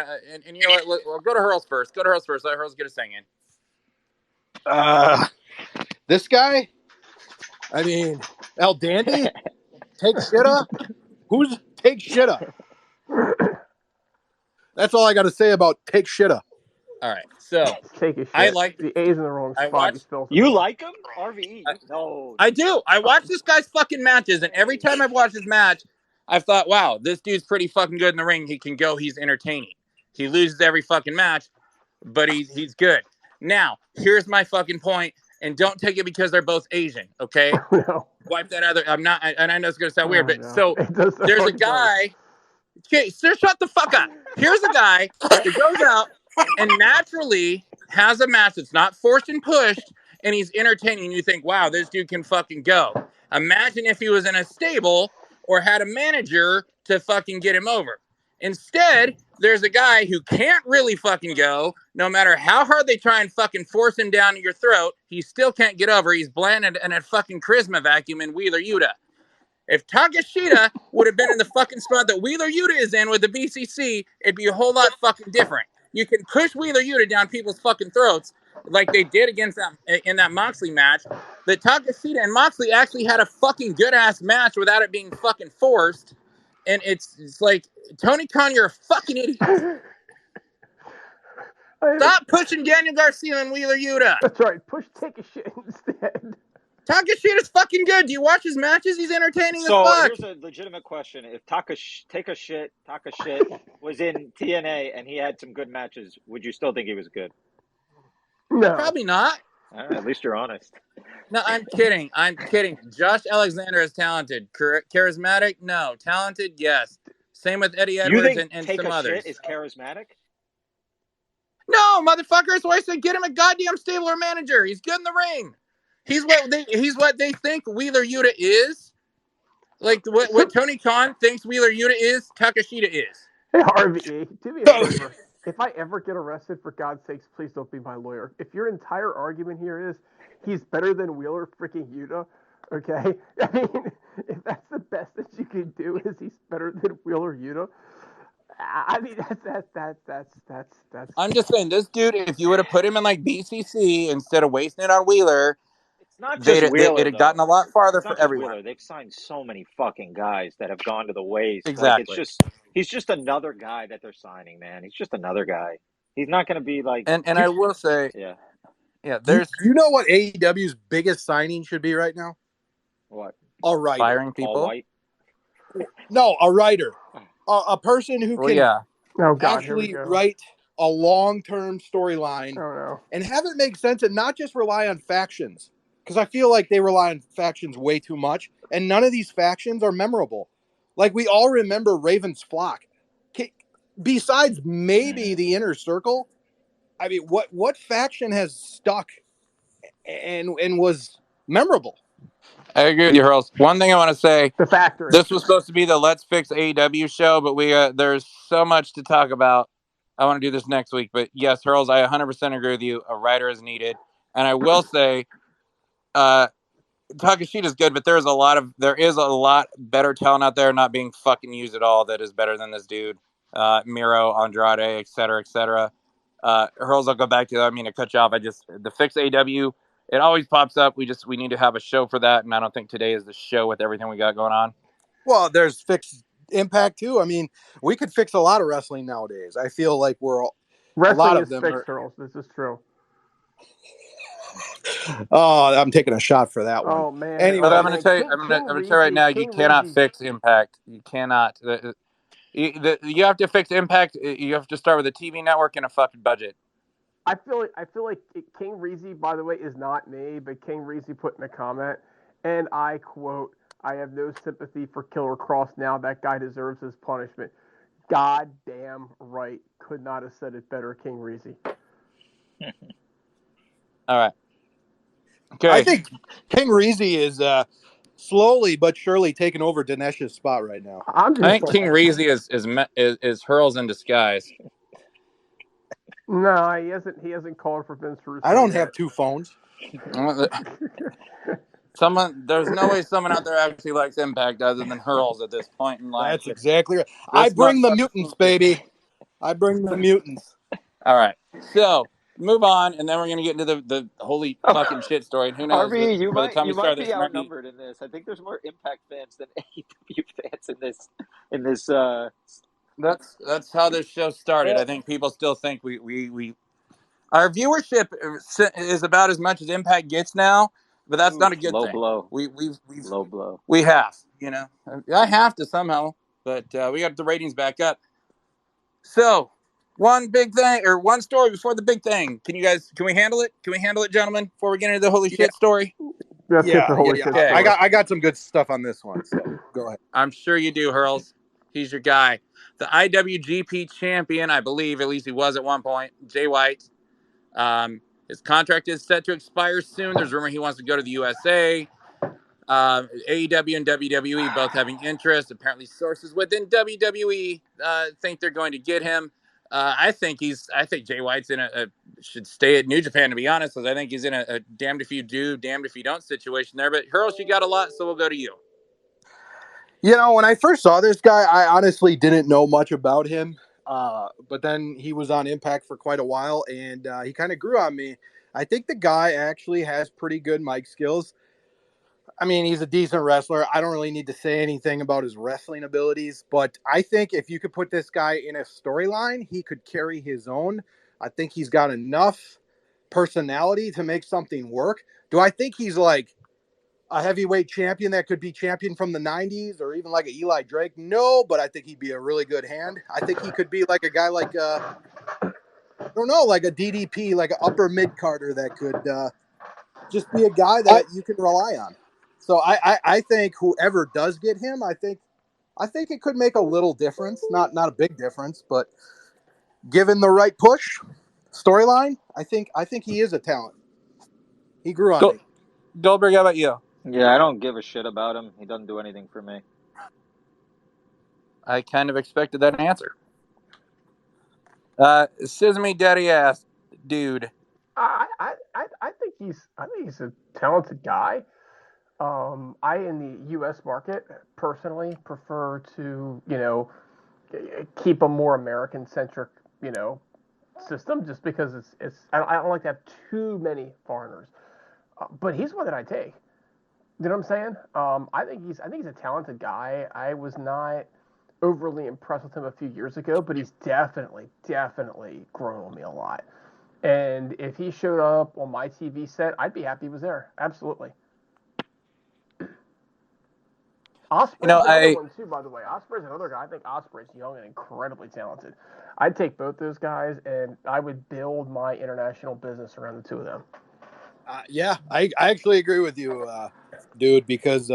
you know what? We'll go to Hurls first. Let Hurls get a thing in. This guy. I mean, El Dandy. Take shitta. Who's take shitta? That's all I got to say about take shitta. All right, so Take a shit. I like the A's in the wrong spot. You like him? RVE? No. I do. I watch this guy's fucking matches, and every time I've watched his match, I've thought, wow, this dude's pretty fucking good in the ring. He can go. He's entertaining. He loses every fucking match, but he's good. Now, here's my fucking point, and don't take it because they're both Asian, okay? No. Wipe that other. I'm not, and I know it's gonna sound weird, but no. so there's a guy. Okay, sir, shut the fuck up. Here's a guy who goes out and naturally has a match that's not forced and pushed, and he's entertaining. And you think, wow, this dude can fucking go. Imagine if he was in a stable or had a manager to fucking get him over. Instead, there's a guy who can't really fucking go. No matter how hard they try and fucking force him down your throat, he still can't get over. He's blanded in a fucking charisma vacuum in Wheeler Yuta. If Takeshita would have been in the fucking spot that Wheeler Yuta is in with the BCC, it'd be a whole lot fucking different. You can push Wheeler Yuta down people's fucking throats like they did against that in that Moxley match. But Takeshita and Moxley actually had a fucking good ass match without it being fucking forced. And it's like, Tony Khan, you're a fucking idiot. Stop pushing Daniel Garcia and Wheeler Yuta. That's right. Take a shit instead. Takeshita's fucking good. Do you watch his matches? He's entertaining as fuck. So here's a legitimate question: if Take a shit was in TNA and he had some good matches, would you still think he was good? No, probably not. At least you're honest. No, I'm kidding. Josh Alexander is talented. Charismatic? No. Talented? Yes. Same with Eddie Edwards and some others. Shit is charismatic? No, motherfuckers. Why said get him a goddamn stable or manager? He's good in the ring. He's what they think Wheeler Yuta is. Like what Tony Khan thinks Wheeler Yuta is, Takeshita is. Hey, RVE, do me a favor. If I ever get arrested, for God's sakes, please don't be my lawyer. If your entire argument here is he's better than Wheeler freaking Yuta, okay? I mean, if that's the best that you can do is he's better than Wheeler Yuta, I mean, that's. I'm just saying, this dude, if you would have put him in like BCC instead of wasting it on Wheeler, it's not just Wheeler. It had gotten a lot farther for everyone. Wheeler. They've signed so many fucking guys that have gone to the waste. Exactly. Like he's just another guy that they're signing, man. He's just another guy. He's not going to be like. And I will say, yeah. Do you know what AEW's biggest signing should be right now? What? A writer. Firing people. No, a writer. A person who can actually write a long-term storyline and have it make sense and not just rely on factions. Because I feel like they rely on factions way too much, and none of these factions are memorable. Like, we all remember Raven's Flock. Besides maybe the Inner Circle, I mean, what faction has stuck and was memorable? I agree with you, Hurls. One thing I want to say: the Factory. This was supposed to be the Let's Fix AEW show, but there's so much to talk about. I want to do this next week, but yes, Hurls, I 100% agree with you. A writer is needed, and I will say, Takeshita's good, but there is a lot better talent out there not being fucking used at all that is better than this dude, Miro, Andrade, et cetera. Hurls, I'll go back to that. I mean, to cut you off. The Fix AEW. It always pops up. We need to have a show for that, and I don't think today is the show with everything we got going on. Well, there's Fix Impact too. I mean, we could fix a lot of wrestling nowadays. I feel like wrestling a lot is of them fixed, Charles. This is true. Oh, I'm taking a shot for that one. Oh man! Anyway, but I'm going to tell you. I'm going to tell you right now. You cannot fix Impact. You cannot. You have to fix Impact. You have to start with a TV network and a fucking budget. I feel like King Reezy, by the way, is not me, but King Reezy put in a comment, and I quote, "I have no sympathy for Killer Cross now. That guy deserves his punishment." Goddamn right. Could not have said it better, King Reezy. All right. Okay. I think King Reezy is slowly but surely taking over Dinesh's spot right now. I think King Reezy is Hurls in disguise. No, he hasn't called for Vince Russo. I don't have two phones. There's no way someone out there actually likes Impact other than Hurls at this point in life. That's exactly right. I bring the mutants, baby. I bring the mutants. All right. So move on, and then we're gonna get into the holy fucking shit story. And who knows? RV, you might be outnumbered in this. I think there's more Impact fans than AEW fans in this. That's how this show started. I think people still think we Our viewership is about as much as Impact gets now, but that's not a good low thing. Blow. We've Low blow. We have, I have to somehow, but we got the ratings back up. So, one big thing or one story before the big thing. Can we handle it? Can we handle it, gentlemen, before we get into the holy shit story? Let's get the holy shit story. I got some good stuff on this one, so go ahead. I'm sure you do, Hurls. He's your guy. The IWGP champion, I believe, at least he was at one point, Jay White. His contract is set to expire soon. There's rumor he wants to go to the USA. AEW and WWE both having interest. Apparently, sources within WWE think they're going to get him. I think Jay White's should stay at New Japan, to be honest, because I think he's in a damned if you do, damned if you don't situation there. But Hurls, you got a lot, so we'll go to you. When I first saw this guy, I honestly didn't know much about him. But then he was on Impact for quite a while, and he kind of grew on me. I think the guy actually has pretty good mic skills. I mean, he's a decent wrestler. I don't really need to say anything about his wrestling abilities, but I think if you could put this guy in a storyline, he could carry his own. I think he's got enough personality to make something work. Do I think he's like a heavyweight champion that could be champion from the 90s or even like a Eli Drake? No, but I think he'd be a really good hand. I think he could be like a guy like, I don't know, like a DDP, like an upper mid-carder that could just be a guy that you can rely on. So I think whoever does get him, I think it could make a little difference. Not a big difference, but given the right push storyline, I think he is a talent. He grew on me. Goldberg, how about you? Yeah, I don't give a shit about him. He doesn't do anything for me. I kind of expected that answer. Sesame Daddy ass dude. I think he's a talented guy. I in the U.S. market personally prefer to keep a more American centric system just because it's I don't like to have too many foreigners. But he's one that I take. You know what I'm saying? I think he's a talented guy. I was not overly impressed with him a few years ago, but he's definitely grown on me a lot. And if he showed up on my TV set, I'd be happy he was there. Absolutely. Osprey's another one too, by the way. Osprey's another guy. I think Osprey's young and incredibly talented. I'd take both those guys, and I would build my international business around the two of them. I actually agree with you, dude, because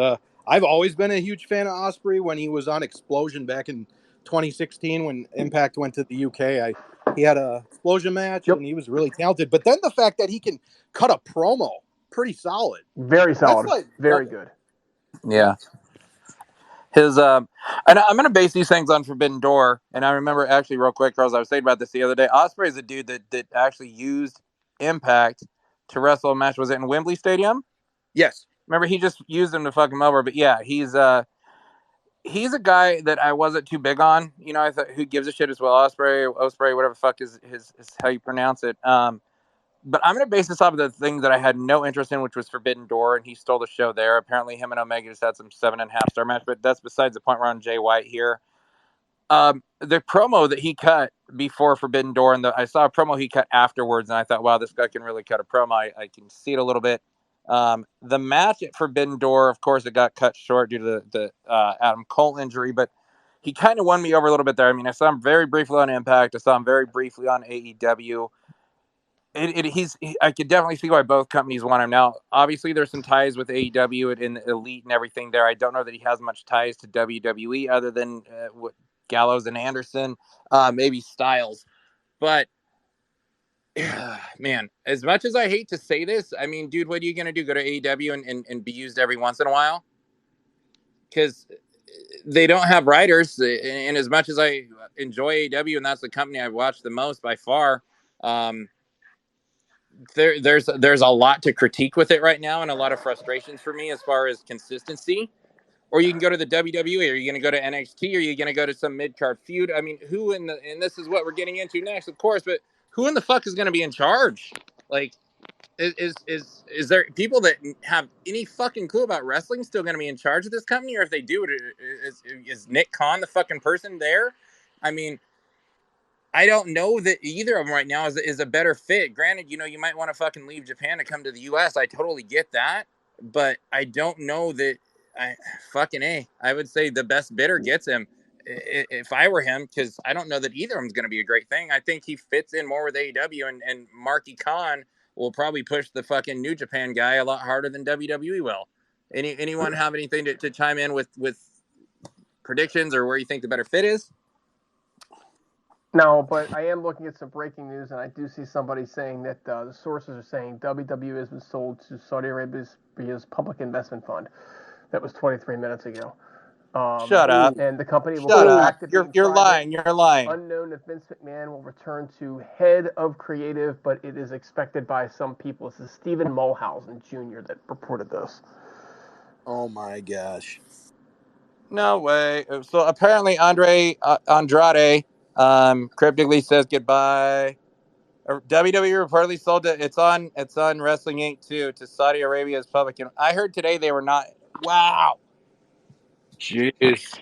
I've always been a huge fan of Osprey when he was on Explosion back in 2016 when Impact went to the UK. He had a Explosion match, and he was really talented. But then the fact that he can cut a promo, pretty solid. Very solid. Very good. Yeah. His and I'm going to base these things on Forbidden Door. And I remember actually real quick, Charles, I was saying about this the other day. Osprey is a dude that actually used Impact to wrestle a match. Was it in Wembley Stadium? Yes. Remember, he just used him to fuck him over. But yeah, he's a guy that I wasn't too big on. I thought, who gives a shit as well? Osprey, whatever the fuck is how you pronounce it. But I'm going to base this off of the thing that I had no interest in, which was Forbidden Door, and he stole the show there. Apparently, him and Omega just had some 7.5-star match, but that's besides the point. We're on Jay White here. The promo that he cut before Forbidden Door, and I saw a promo he cut afterwards, and I thought, wow, this guy can really cut a promo. I can see it a little bit. The match at Forbidden Door, of course, it got cut short due to the Adam Cole injury, but he kind of won me over a little bit there. I mean, I saw him very briefly on Impact. I saw him very briefly on AEW. I could definitely see why both companies want him. Now, obviously, there's some ties with AEW and Elite and everything there. I don't know that he has much ties to WWE other than Gallows and Anderson, maybe Styles. But, man, as much as I hate to say this, I mean, dude, what are you going to do? Go to AEW and be used every once in a while? Because they don't have writers. And as much as I enjoy AEW, and that's the company I've watched the most by far, there's a lot to critique with it right now, and a lot of frustrations for me as far as consistency. Or you can go to the WWE, or you're going to go to NXT, or you're going to go to some mid-card feud. I mean, and this is what we're getting into next, of course, but who in the fuck is going to be in charge? Like, is there people that have any fucking clue about wrestling still going to be in charge of this company? Or if they do, is Nick Khan the fucking person there? I mean, I don't know that either of them right now is a better fit. Granted, you might want to fucking leave Japan to come to the U.S. I totally get that, but I don't know that. I would say the best bidder gets him if I were him, because I don't know that either of them is going to be a great thing. I think he fits in more with AEW, and Marky Khan will probably push the fucking New Japan guy a lot harder than WWE will. Anyone have anything to chime in with predictions or where you think the better fit is? No, but I am looking at some breaking news, and I do see somebody saying that the sources are saying WWE has been sold to Saudi Arabia's public investment fund. That was 23 minutes ago. Shut up. And the company will Shut go up. back to being You're lying. You're lying. Unknown if Vince McMahon will return to head of creative, but it is expected by some people. This is Stephen Mulhausen Jr. that reported this. Oh my gosh. No way. So apparently Andrade cryptically says goodbye. WWE reportedly sold it. It's on Wrestling Inc. too, to Saudi Arabia's public. I heard today they were not. Wow. Jeez.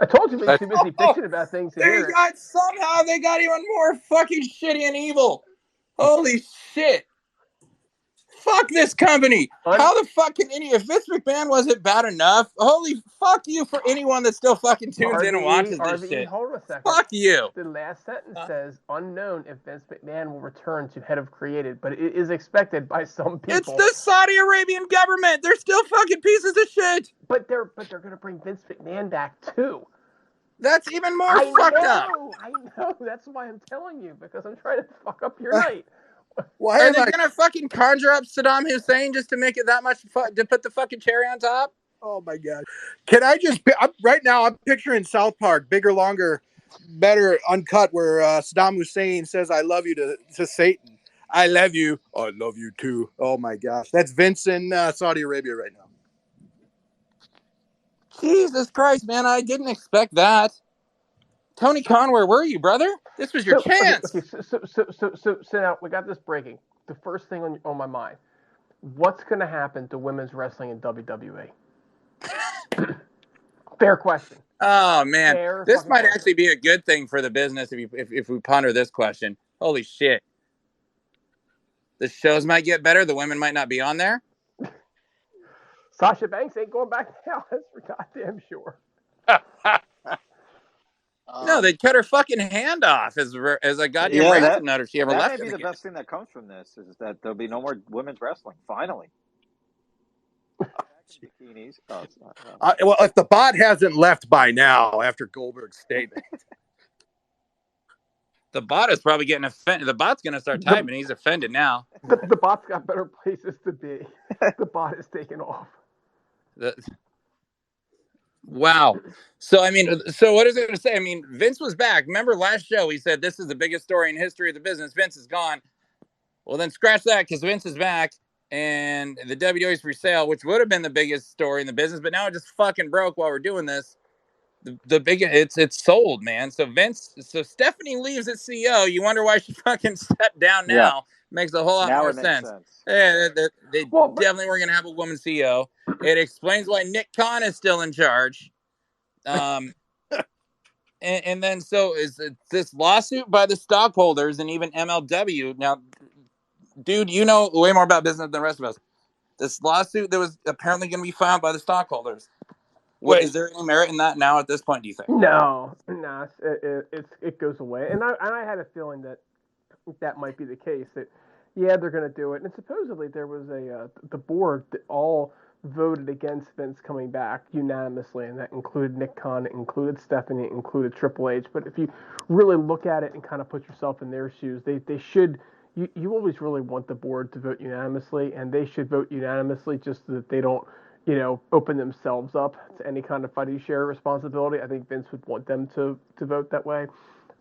I told you we're too busy bitching about things to hear it. Somehow they got even more fucking shitty and evil. Holy shit. Fuck this company. How the fuck can if Vince McMahon wasn't bad enough? Holy fuck you for anyone that still fucking tunes in and watches this shit. Hold on a second. Fuck you. The last sentence says, unknown if Vince McMahon will return to head of creative, but it is expected by some people. It's the Saudi Arabian government. They're still fucking pieces of shit. But they're going to bring Vince McMahon back too. That's even more fucked up. I know. That's why I'm telling you, because I'm trying to fuck up your night. Why are they gonna fucking conjure up Saddam Hussein just to make it that much to put the fucking cherry on top? Oh my god! Can I just right now? I'm picturing South Park, bigger, longer, better, uncut, where Saddam Hussein says "I love you" to Satan. I love you. I love you too. Oh my gosh, that's Vince in Saudi Arabia right now. Jesus Christ, man! I didn't expect that. Tony Khan, where were you, brother? This was your chance. Okay, so now we got this breaking. The first thing on my mind: what's going to happen to women's wrestling in WWE? Fair question. Oh man, this might actually be a good thing for the business if we ponder this question. Holy shit! The shows might get better. The women might not be on there. Sasha Banks ain't going back now. That's for goddamn sure. No, they'd cut her fucking hand off as a goddamn ransom note if she ever left. That may be the best thing that comes from this is that there'll be no more women's wrestling. Finally. Bikinis. Well, if the bot hasn't left by now after Goldberg's statement. The bot is probably getting offended. The bot's going to start typing. He's offended now. The bot's got better places to be. The bot is taking off. Wow. So, what is it going to say? Vince was back. Remember last show, he said, this is the biggest story in history of the business. Vince is gone. Well, then scratch that because Vince is back and the WWE is for sale, which would have been the biggest story in the business. But now it just fucking broke while we're doing this. The biggest, it's sold, man. So Stephanie leaves as CEO. You wonder why she fucking stepped down now. Yeah. Makes a whole lot more sense. Yeah, they definitely were going to have a woman CEO. It explains why Nick Khan is still in charge. And then so is this lawsuit by the stockholders and even MLW. Now, dude, you know way more about business than the rest of us. This lawsuit that was apparently going to be filed by the stockholders. Is there any merit in that now at this point, do you think? No, it goes away. And I had a feeling that might be the case. That they're going to do it. And supposedly there was the board that all voted against Vince coming back unanimously, and that included Nick Khan, it included Stephanie, it included Triple H. But if you really look at it and kind of put yourself in their shoes, they should. You always really want the board to vote unanimously, and they should vote unanimously just so that they don't, open themselves up to any kind of fiduciary responsibility. I think Vince would want them to vote that way.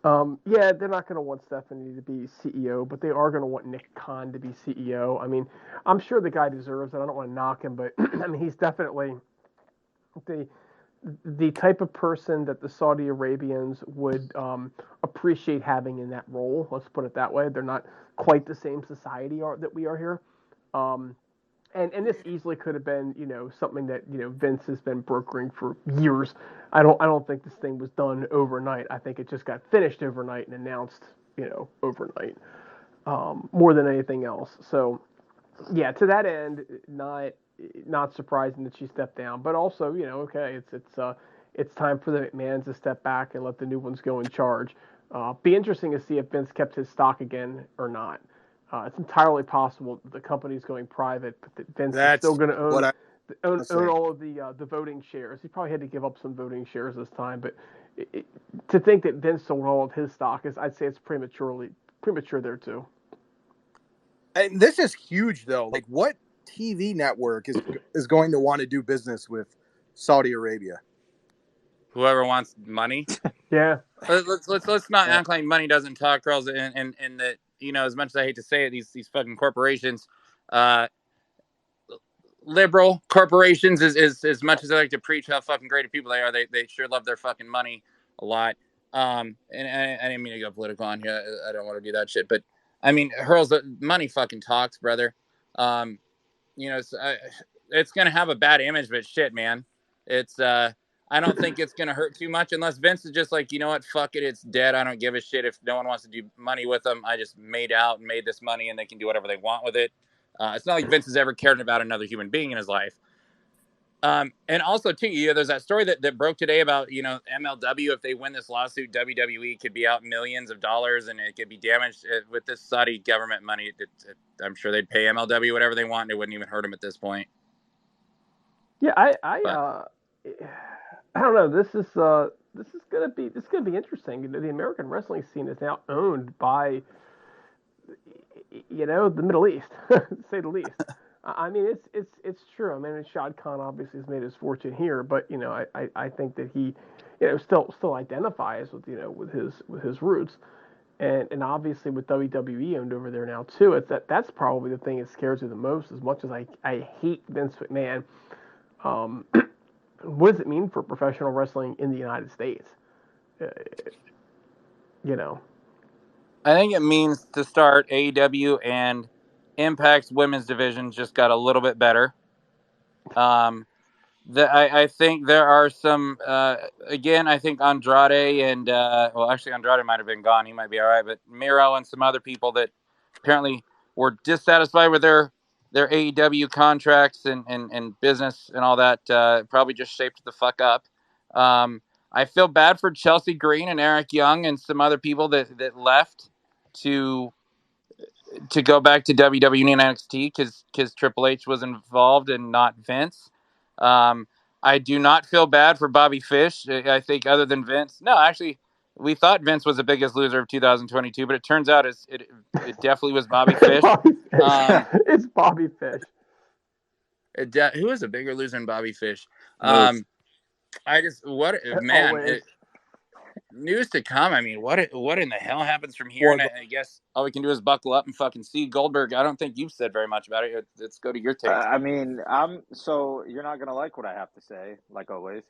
They're not going to want Stephanie to be CEO, but they are going to want Nick Khan to be CEO. I'm sure the guy deserves it. I don't want to knock him, but he's definitely the type of person that the Saudi Arabians would appreciate having in that role. Let's put it that way. They're not quite the same society that we are here. And this easily could have been, something that Vince has been brokering for years. I don't think this thing was done overnight. I think it just got finished overnight and announced, overnight, more than anything else. So yeah, to that end, not surprising that she stepped down, but also, okay, it's time for the McMahons to step back and let the new ones go in charge. Be interesting to see if Vince kept his stock again or not. It's entirely possible that the company's going private, but that Vince is still That's going to what I own all of the voting shares. He probably had to give up some voting shares this time, but to think that Vince sold all of his stock I'd say it's premature there too. And this is huge, though. Like, what TV network is going to want to do business with Saudi Arabia? Whoever wants money. Yeah. Let's not act like money doesn't talk, girls. And that, as much as I hate to say it, these fucking corporations, liberal corporations, is as much as I like to preach how fucking great of people they are, they sure love their fucking money a lot. And I didn't mean to go political on here. I don't want to do that shit, but I mean, Hurls, money fucking talks, brother. It's gonna have a bad image, but shit, man, it's I don't think it's gonna hurt too much unless Vince is just like, you know what, fuck it, it's dead. I don't give a shit if no one wants to do money with them. I just made this money, and they can do whatever they want with it. It's not like Vince has ever cared about another human being in his life. And also, too, there's that story that broke today about, MLW. If they win this lawsuit, WWE could be out millions of dollars, and it could be damaged with this Saudi government money. I'm sure they'd pay MLW whatever they want, and it wouldn't even hurt them at this point. Yeah, I don't know. This is gonna be interesting. The American wrestling scene is now owned by the Middle East, to say the least. I mean, it's true. I mean, Shad Khan obviously has made his fortune here, but I think that he still identifies with his roots, and obviously with WWE owned over there now too. That's probably the thing that scares me the most. As much as I hate Vince McMahon, what does it mean for professional wrestling in the United States? I think it means to start AEW and Impact's women's division just got a little bit better. I think there are some, again, I think Andrade and, actually Andrade might have been gone. He might be all right. But Miro and some other people that apparently were dissatisfied with their AEW contracts and business and all that, probably just shaped the fuck up. I feel bad for Chelsea Green and Eric Young and some other people that left to go back to WWE and NXT because Triple H was involved and not Vince. I do not feel bad for Bobby Fish. I think other than Vince, no, actually, we thought Vince was the biggest loser of 2022, but it turns out it definitely was Bobby Fish. It's Bobby Fish. Who is a bigger loser than Bobby Fish? Moose. News to come. I mean, what in the hell happens from here? And I guess all we can do is buckle up and fucking see. Goldberg, I don't think you've said very much about it. Let's go to your take. I mean, so you're not gonna like what I have to say, like always,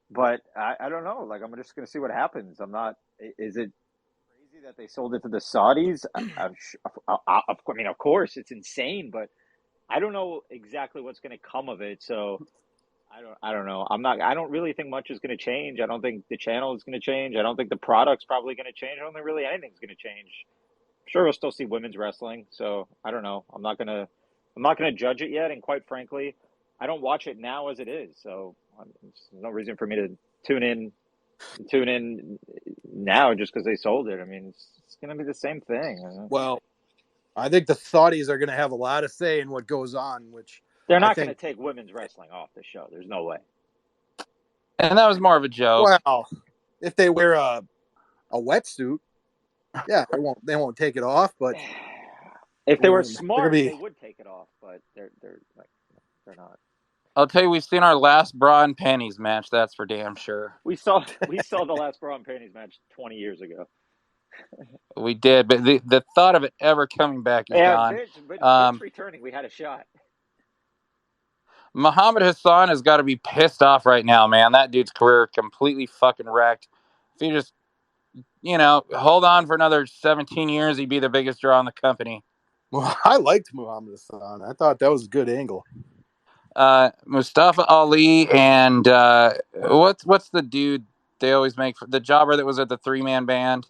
but I don't know. Like, I'm just gonna see what happens. I'm not. Is it crazy that they sold it to the Saudis? I mean, of course, it's insane, but I don't know exactly what's gonna come of it. So I don't know. I don't really think much is going to change. I don't think the channel is going to change. I don't think the product's probably going to change. I don't think really anything's going to change. Sure, we'll still see women's wrestling. So I don't know. I'm not going to judge it yet. And quite frankly, I don't watch it now as it is. So there's no reason for me to tune in now just because they sold it. I mean, it's going to be the same thing. Well, I think the Saudis are going to have a lot of say in what goes on, which they're not going to take women's wrestling off the show. There's no way. And that was more of a joke. Well, if they wear a wetsuit, yeah, they won't take it off. But if they were smart, they would take it off. But they're not. I'll tell you, we've seen our last bra and panties match. That's for damn sure. We saw the last bra and panties match 20 years ago. We did, but the thought of it ever coming back is gone. Vince returning, we had a shot. Muhammad Hassan has got to be pissed off right now, man. That dude's career completely fucking wrecked. If he just, hold on for another 17 years, he'd be the biggest draw in the company. Well, I liked Muhammad Hassan. I thought that was a good angle. Mustafa Ali and what's the dude they always make for the jobber that was at the 3-man band?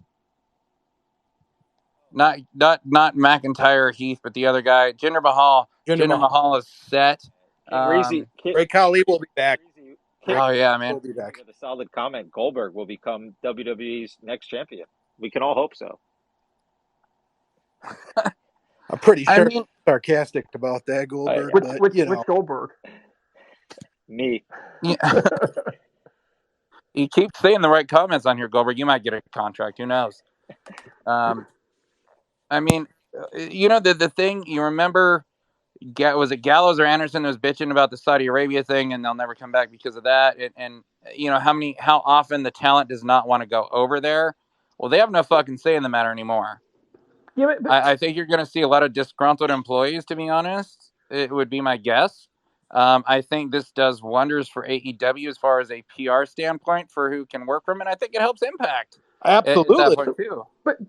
Not McIntyre or Heath, but the other guy, Jinder Mahal. Jinder Mahal is set. Ray Khali will be back. Oh yeah, man, will be back. With a solid comment, Goldberg will become WWE's next champion. We can all hope so. I'm pretty sure sarcastic about that, Goldberg. Which Goldberg? Me. Yeah. You keep saying the right comments on here, Goldberg. You might get a contract. Who knows? I mean, the thing you remember, was it Gallows or Anderson was bitching about the Saudi Arabia thing, and they'll never come back because of that. And how often the talent does not want to go over there. Well, they have no fucking say in the matter anymore. Yeah, I think you're going to see a lot of disgruntled employees, to be honest. It would be my guess. I think this does wonders for AEW as far as a PR standpoint for who can work from it. I think it helps Impact. Absolutely. At that point too.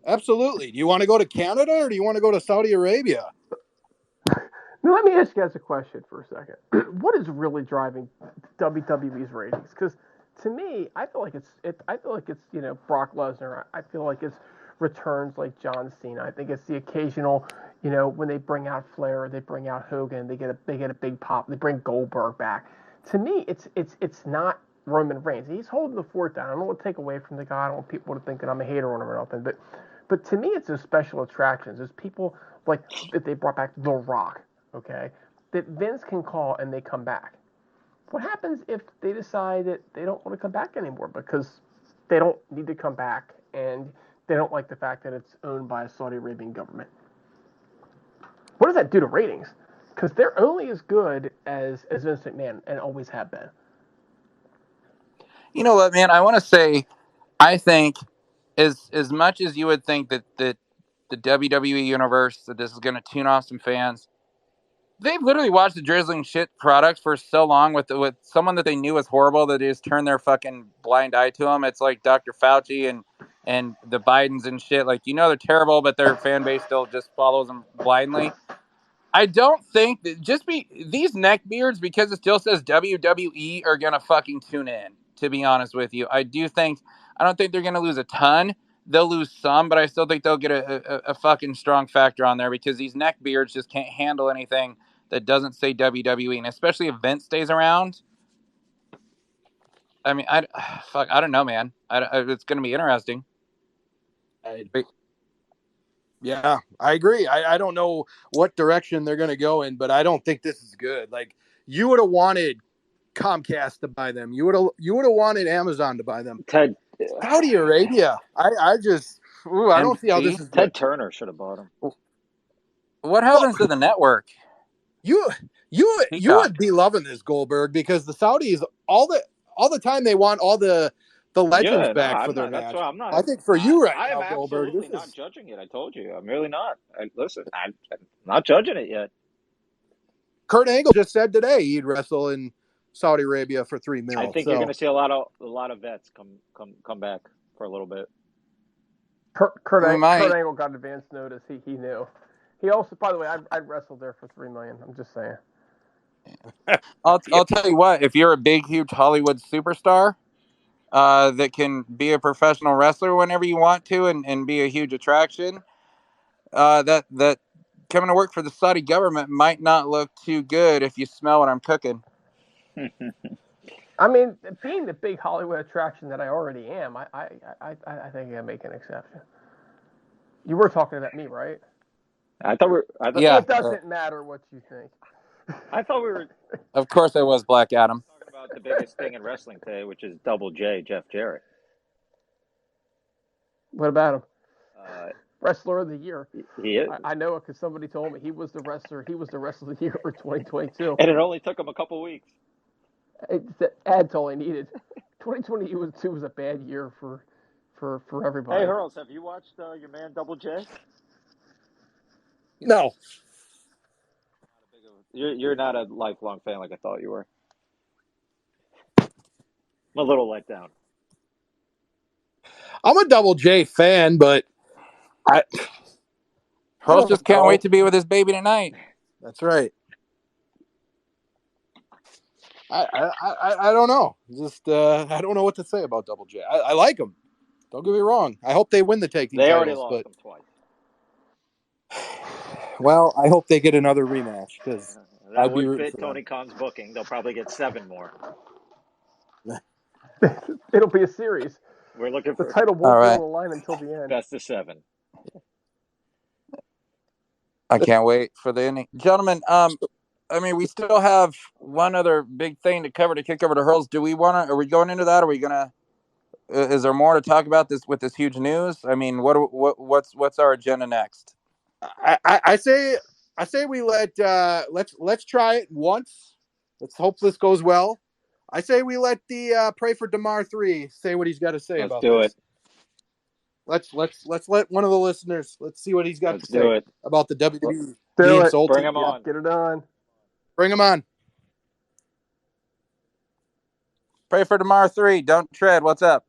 Absolutely. Do you want to go to Canada or do you want to go to Saudi Arabia? Now, let me ask you guys a question for a second. What is really driving WWE's ratings? Because to me, I feel like it's Brock Lesnar. I feel like it's returns like John Cena. I think it's the occasional, when they bring out Flair, they bring out Hogan, they get a big pop. They bring Goldberg back. To me, it's not Roman Reigns. He's holding the fort down. I don't want to take away from the guy. I don't want people to think that I'm a hater on him or nothing. But to me, it's those special attractions. There's people like that they brought back The Rock. Okay, that Vince can call and they come back. What happens if they decide that they don't want to come back anymore because they don't need to come back and they don't like the fact that it's owned by a Saudi Arabian government? What does that do to ratings? Because they're only as good as Vince McMahon and always have been. You know what, man? I want to say, I think as much as you would think that the WWE universe, that this is going to tune off some fans, they've literally watched the drizzling shit products for so long with someone that they knew was horrible that they just turned their fucking blind eye to them. It's like Dr. Fauci and the Bidens and shit. Like, they're terrible, but their fan base still just follows them blindly. I don't think that these neckbeards, because it still says WWE, are going to fucking tune in, to be honest with you. I don't think they're going to lose a ton. They'll lose some, but I still think they'll get a fucking strong factor on there because these neckbeards just can't handle anything that doesn't say WWE, and especially if Vince stays around. I mean, I don't know, man. It's going to be interesting. Yeah, I agree. I don't know what direction they're going to go in, but I don't think this is good. Like, you would have wanted Comcast to buy them. You would have wanted Amazon to buy them. Ted, Saudi Arabia. I don't see how this is good. Ted Turner should have bought him. What happens to the network? You would be loving this, Goldberg, because the Saudis all the time they want all the legends back for their match. I think for you now, Goldberg, I'm absolutely not judging it. I told you, I'm really not. Listen, I'm not judging it yet. Kurt Angle just said today he'd wrestle in Saudi Arabia for $3 million. I think you're going to see a lot of vets come back for a little bit. Kurt Angle got advance notice. He knew. He also, by the way, I wrestled there for $3 million. I'm just saying. I'll tell you what. If you're a big, huge Hollywood superstar that can be a professional wrestler whenever you want to and be a huge attraction, that coming to work for the Saudi government might not look too good if you smell what I'm cooking. I mean, being the big Hollywood attraction that I already am, I think I make an exception. You were talking about me, right? I thought yeah. It doesn't matter what you think. I thought we were. Of course, I was Black Adam. Talking about the biggest thing in wrestling today, which is Double J, Jeff Jarrett. What about him? Wrestler of the year. He is. I know it because somebody told me he was the wrestler. He was the wrestler of the year for 2022. And it only took him a couple weeks. That's all I needed. 2022 was a bad year for everybody. Hey, Hurls, have you watched your man Double J? No. You're not a lifelong fan like I thought you were. I'm a little let down. I'm a Double J fan, but Hurls just can't wait to be with his baby tonight. That's right. I don't know. Just I don't know what to say about Double J. I like him. Don't get me wrong. I hope they win the tag team They titles. already lost them twice. Well, I hope they get another rematch because that would fit Tony Khan's booking. They'll probably get 7 more. It'll be a series. We're looking for the title won't be on the line until the end. Best of 7. I can't wait for the ending, gentlemen. I mean, we still have one other big thing to cover to kick over to Hurls. Do we want to? Are we going into that? Are we gonna? Is there more to talk about this with this huge news? I mean, what's our agenda next? I say we let's try it once. Let's hope this goes well. I say we let the Pray for Damar 3 say what he's got to say about this. Let's let one of the listeners, let's see what he's got to say about the WWE being sold. Bring him on. Get it on. Bring him on. Pray for Damar 3. Don't tread. What's up?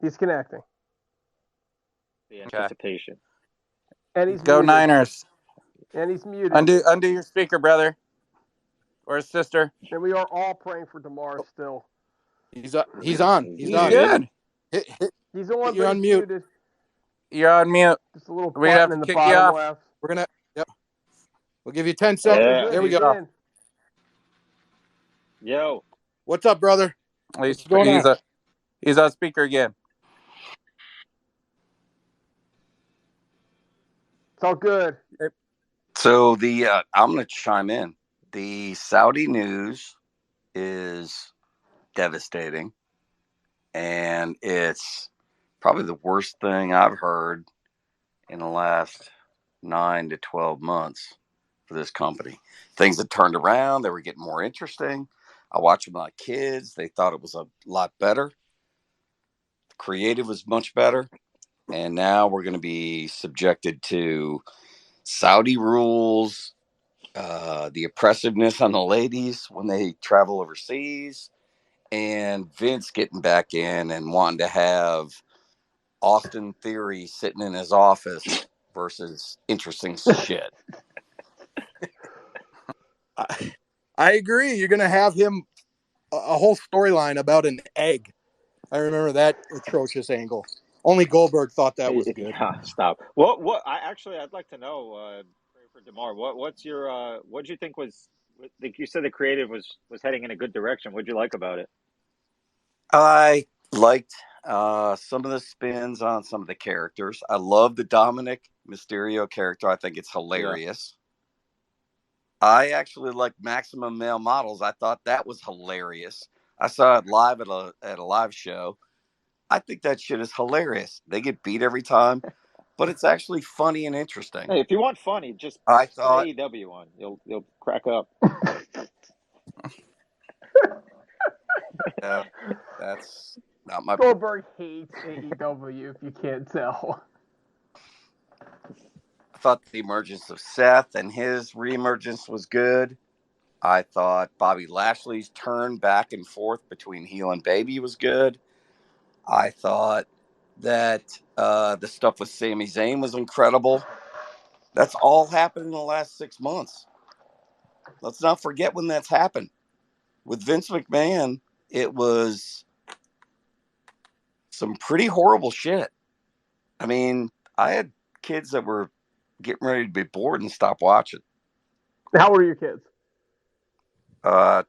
He's connecting. The anticipation. And he's Go muted. Niners. And he's muted. Undo your speaker, brother. Or sister. And we are all praying for Damar still. He's on. He's on. Good. He's on. You're on mute. Muted. You're on mute. Just a little we have to kick you off. Left. We're gonna. Yep. We'll give you 10 seconds. There we go. In. Yo. What's up, brother? He's on speaker again. It's all good. So I'm going to chime in. The Saudi news is devastating, and it's probably the worst thing I've heard in the last 9 to 12 months for this company. Things had turned around. They were getting more interesting. I watched them with my kids. They thought it was a lot better. The creative was much better. And now we're going to be subjected to Saudi rules, the oppressiveness on the ladies when they travel overseas, and Vince getting back in and wanting to have Austin Theory sitting in his office versus interesting shit. I agree. You're going to have him a whole storyline about an egg. I remember that atrocious angle. Only Goldberg thought that was good. Stop. I'd like to know, for Damar, what's your, what do you think was, like you said, the creative was heading in a good direction. What'd you like about it? I liked some of the spins on some of the characters. I love the Dominic Mysterio character. I think it's hilarious. Yeah. I actually like Maximum Male Models. I thought that was hilarious. I saw it live at a live show. I think that shit is hilarious. They get beat every time, but it's actually funny and interesting. Hey, if you want funny, just put AEW on. You'll crack up. Yeah, that's not my. Goldberg hates AEW, if you can't tell. I thought the emergence of Seth and his reemergence was good. I thought Bobby Lashley's turn back and forth between heel and baby was good. I thought that the stuff with Sami Zayn was incredible. That's all happened in the last 6 months. Let's not forget when that's happened. With Vince McMahon, it was some pretty horrible shit. I mean, I had kids that were getting ready to be bored and stop watching. How old are your kids?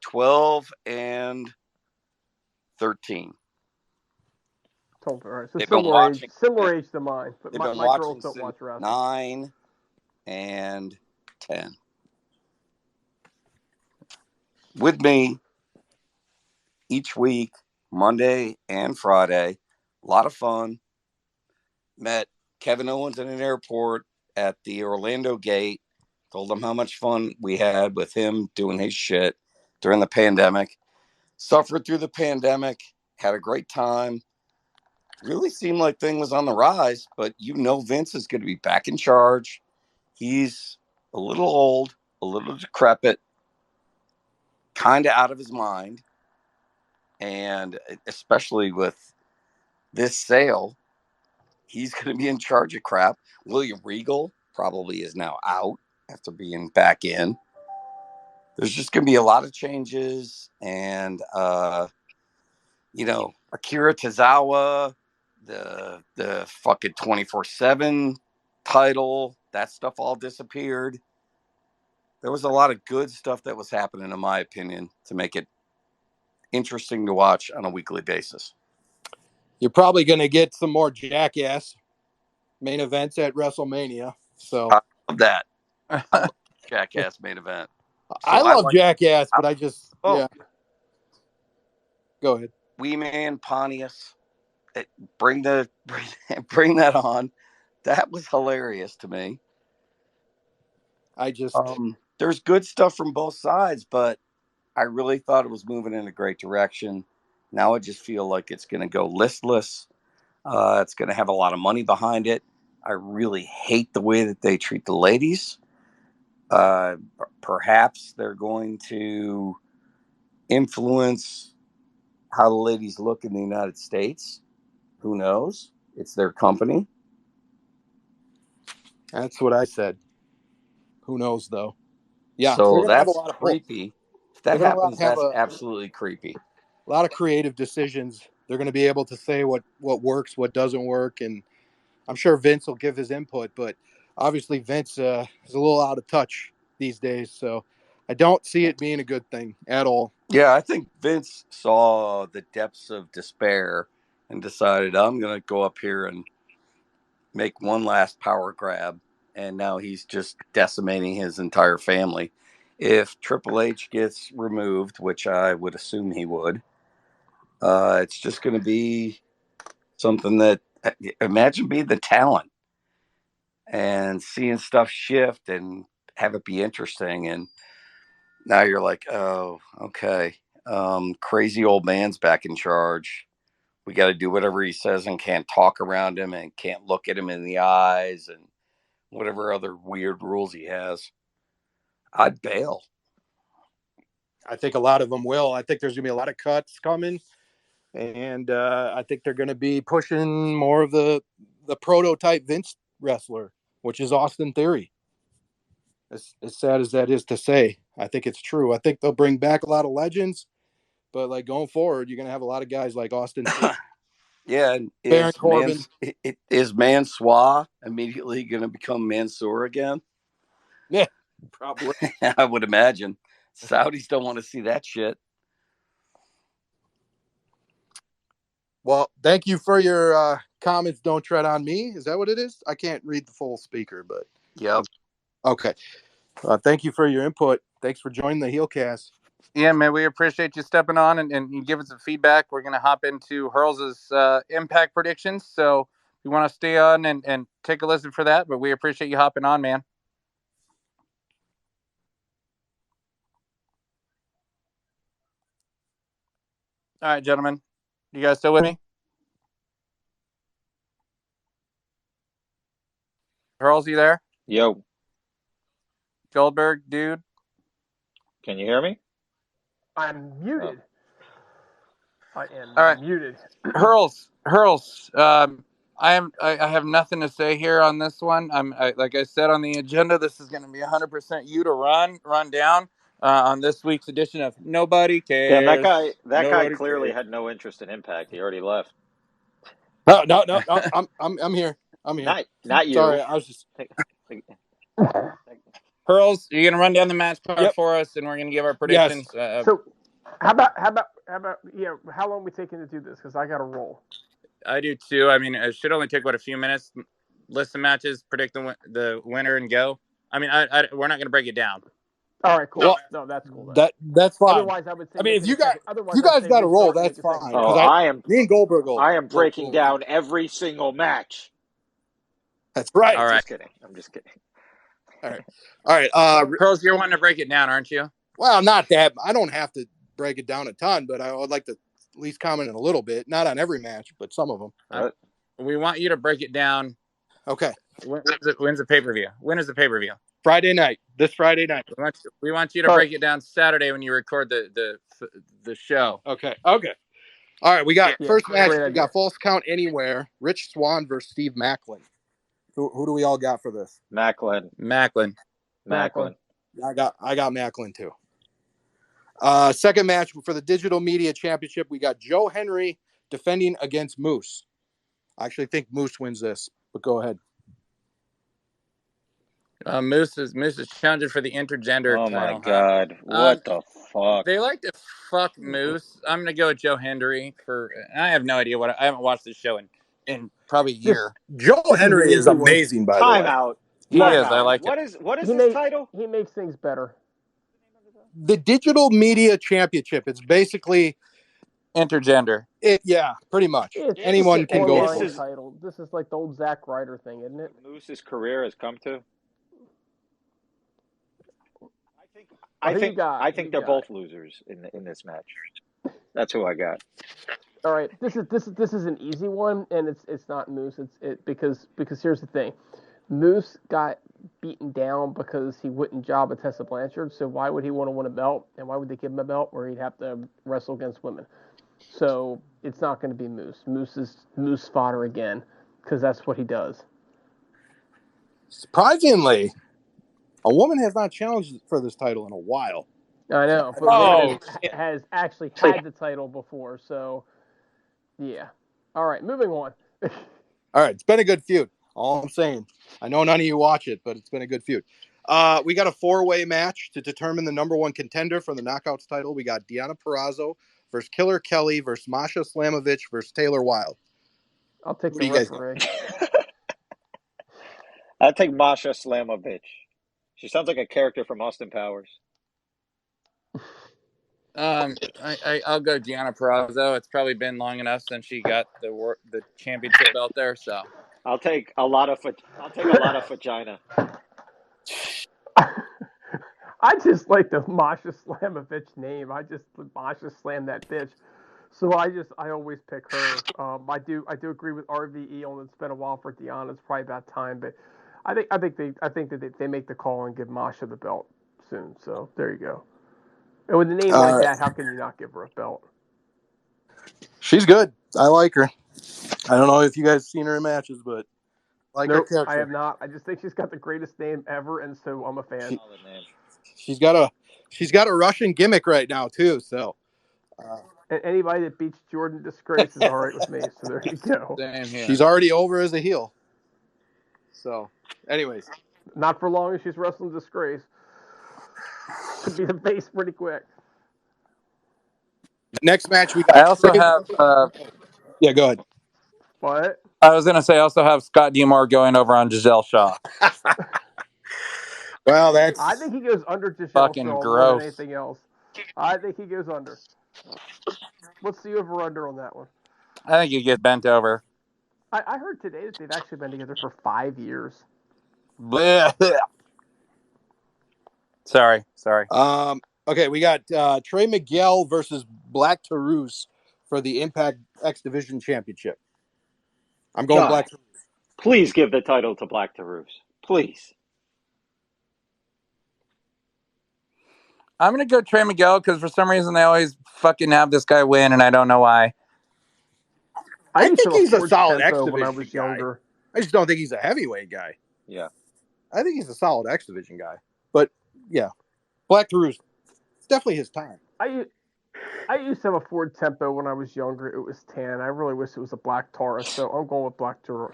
12 and 13. All right. So similar age to mine, but my girls don't watch wrestling. 9 and 10. With me each week, Monday and Friday. A lot of fun. Met Kevin Owens in an airport at the Orlando gate. Told him how much fun we had with him doing his shit during the pandemic. Suffered through the pandemic. Had a great time. Really seemed like things was on the rise, but Vince is going to be back in charge. He's a little old, a little decrepit, kind of out of his mind. And especially with this sale, he's going to be in charge of crap. William Regal probably is now out after being back in. There's just going to be a lot of changes. And, Akira Tozawa, the fucking 24/7 title, that stuff all disappeared. There was a lot of good stuff that was happening, in my opinion, to make it interesting to watch on a weekly basis. You're probably going to get some more Jackass main events at WrestleMania. So I love that. I love Jackass main event. So I love Jackass, but I just yeah. Go ahead. Wee Man Pontius, bring that on. That was hilarious to me. There's good stuff from both sides, but I really thought it was moving in a great direction. Now I just feel like it's going to go listless. It's going to have a lot of money behind it. I really hate the way that they treat the ladies. Perhaps they're going to influence how the ladies look in the United States. Who knows? It's their company. That's what I said. Who knows, though? Yeah, so that's creepy. If that happens, that's absolutely creepy. A lot of creative decisions. They're going to be able to say what works, what doesn't work, and I'm sure Vince will give his input, but obviously Vince is a little out of touch these days, so I don't see it being a good thing at all. Yeah, I think Vince saw the depths of despair and decided, I'm going to go up here and make one last power grab, and now he's just decimating his entire family. If Triple H gets removed, which I would assume he would, it's just going to be something that, imagine being the talent and seeing stuff shift and have it be interesting. And now you're like, oh, okay. Crazy old man's back in charge. We got to do whatever he says and can't talk around him and can't look at him in the eyes and whatever other weird rules he has. I'd bail. I think a lot of them will. I think there's going to be a lot of cuts coming. And I think they're going to be pushing more of the prototype Vince wrestler, which is Austin Theory. As sad as that is to say, I think it's true. I think they'll bring back a lot of legends, but like going forward, you're going to have a lot of guys like Austin Theory. Yeah, and Baron Corbin. Is Mansoor immediately going to become Mansoor again? Yeah, probably. I would imagine. Saudis don't want to see that shit. Well, thank you for your comments. Don't tread on me. Is that what it is? I can't read the full speaker, but yep. Okay. Thank you for your input. Thanks for joining the Heelcast. Yeah, man, we appreciate you stepping on and give us some feedback. We're going to hop into Hurls' Impact predictions. So we want to stay on and take a listen for that, but we appreciate you hopping on, man. All right, gentlemen. You guys still with me? Hurls, you there? Yo. Goldberg, dude. Can you hear me? I'm muted. I am all right. muted. Hurls. I have nothing to say here on this one. Like I said on the agenda, this is going to be 100% you to run down on this week's edition of Nobody Cares. Damn, that guy clearly had no interest in Impact. He already left. No. I'm here. I'm here. Not you. Sorry, I was just. Hurls, you're gonna run down the match card for us, and we're gonna give our predictions. Yes. So, how about how long are we taking to do this? Because I got to roll. I do too. I mean, it should only take a few minutes. List the matches, predict the winner, and go. I mean, we're not gonna break it down. All right, cool. No, that's cool. That's fine. Otherwise, I would say. I mean, if you guys got to roll, that's fine. Me and Goldberg. I am breaking down every single match. That's right. All right. I'm just kidding. All right. Hurls, you're wanting to break it down, aren't you? Well, not that. I don't have to break it down a ton, but I would like to at least comment a little bit. Not on every match, but some of them. We want you to break it down. Okay. When's the pay-per-view? When is the pay-per-view? Friday night. This Friday night. We want you to break it down Saturday when you record the show. Okay. All right, we got first match. great We idea. got False Count Anywhere. Rich Swann versus Steve Macklin. Who do we all got for this? Macklin. I got Macklin too. Second match for the Digital Media Championship. We got Joe Henry defending against Moose. I actually think Moose wins this, but go ahead. Moose is challenging for the intergender title. Oh my God! What the fuck? They like to fuck Moose. I'm gonna go with Joe Henry for. I have no idea I haven't watched this show in probably a year. Joe Henry is amazing, by the way. Time out. He is. I like it. What is his title? He makes things better. The Digital Media Championship. It's basically intergender. Yeah, pretty much. Anyone can go for it. Title. This is like the old Zack Ryder thing, isn't it? Moose's career has come to. I think they're both losers in this match. That's who I got. All right, this is an easy one, and it's not Moose. Because here's the thing, Moose got beaten down because he wouldn't job at Tessa Blanchard. So why would he want to win a belt, and why would they give him a belt where he'd have to wrestle against women? So it's not going to be Moose. Moose is Moose fodder again because that's what he does. Surprisingly, a woman has not challenged for this title in a while. I know, but has actually had the title before. So yeah. All right, moving on. All right, it's been a good feud. All I'm saying. I know none of you watch it, but it's been a good feud. We got a 4-way match to determine the number 1 contender for the Knockouts title. We got Deonna Purrazzo versus Killer Kelly versus Masha Slamovich versus Taylor Wilde. I'll take the referee. I'll take Masha Slamovich. She sounds like a character from Austin Powers. I'll go Deonna Purrazzo. It's probably been long enough since she got the championship belt there, so I'll take a lot of vagina. I just like the Masha Slamovich name. Masha slam that bitch. So I always pick her. I do agree with RVE on it's been a while for Deonna. It's probably about time, but I think that they make the call and give Masha the belt soon. So there you go. And with a name like that, how can you not give her a belt? She's good. I like her. I don't know if you guys seen her in matches, but her character. I have not. I just think she's got the greatest name ever, and so I'm a fan. She's got a Russian gimmick right now too. So, and anybody that beats Jordan Disgrace is all right with me. So there you go. She's already over as a heel. So, anyways, not for long as she's wrestling Disgrace. Could be the base pretty quick. Next match we got. I also have. Yeah, go ahead. What? I was gonna say I also have Scott D'Amore going over on Giselle Shaw. Well, that's. I think he goes under Giselle fucking Shaw gross. more than anything else. I think he goes under. What's the over/under on that one? I think he gets bent over. I heard today that they've actually been together for 5 years. Blech. Sorry. Okay, we got Trey Miguel versus Black Taurus for the Impact X Division Championship. I'm going Black Taurus. Please give the title to Black Taurus. Please. I'm going to go Trey Miguel because for some reason they always fucking have this guy win, and I don't know why. I think he's a solid X Division when I was younger. I just don't think he's a heavyweight guy. Yeah. I think he's a solid X Division guy. But, yeah. Black Taurus, it's definitely his time. I used to have a Ford Tempo when I was younger. It was tan. I really wish it was a Black Taurus, so I'm going with Black Taurus.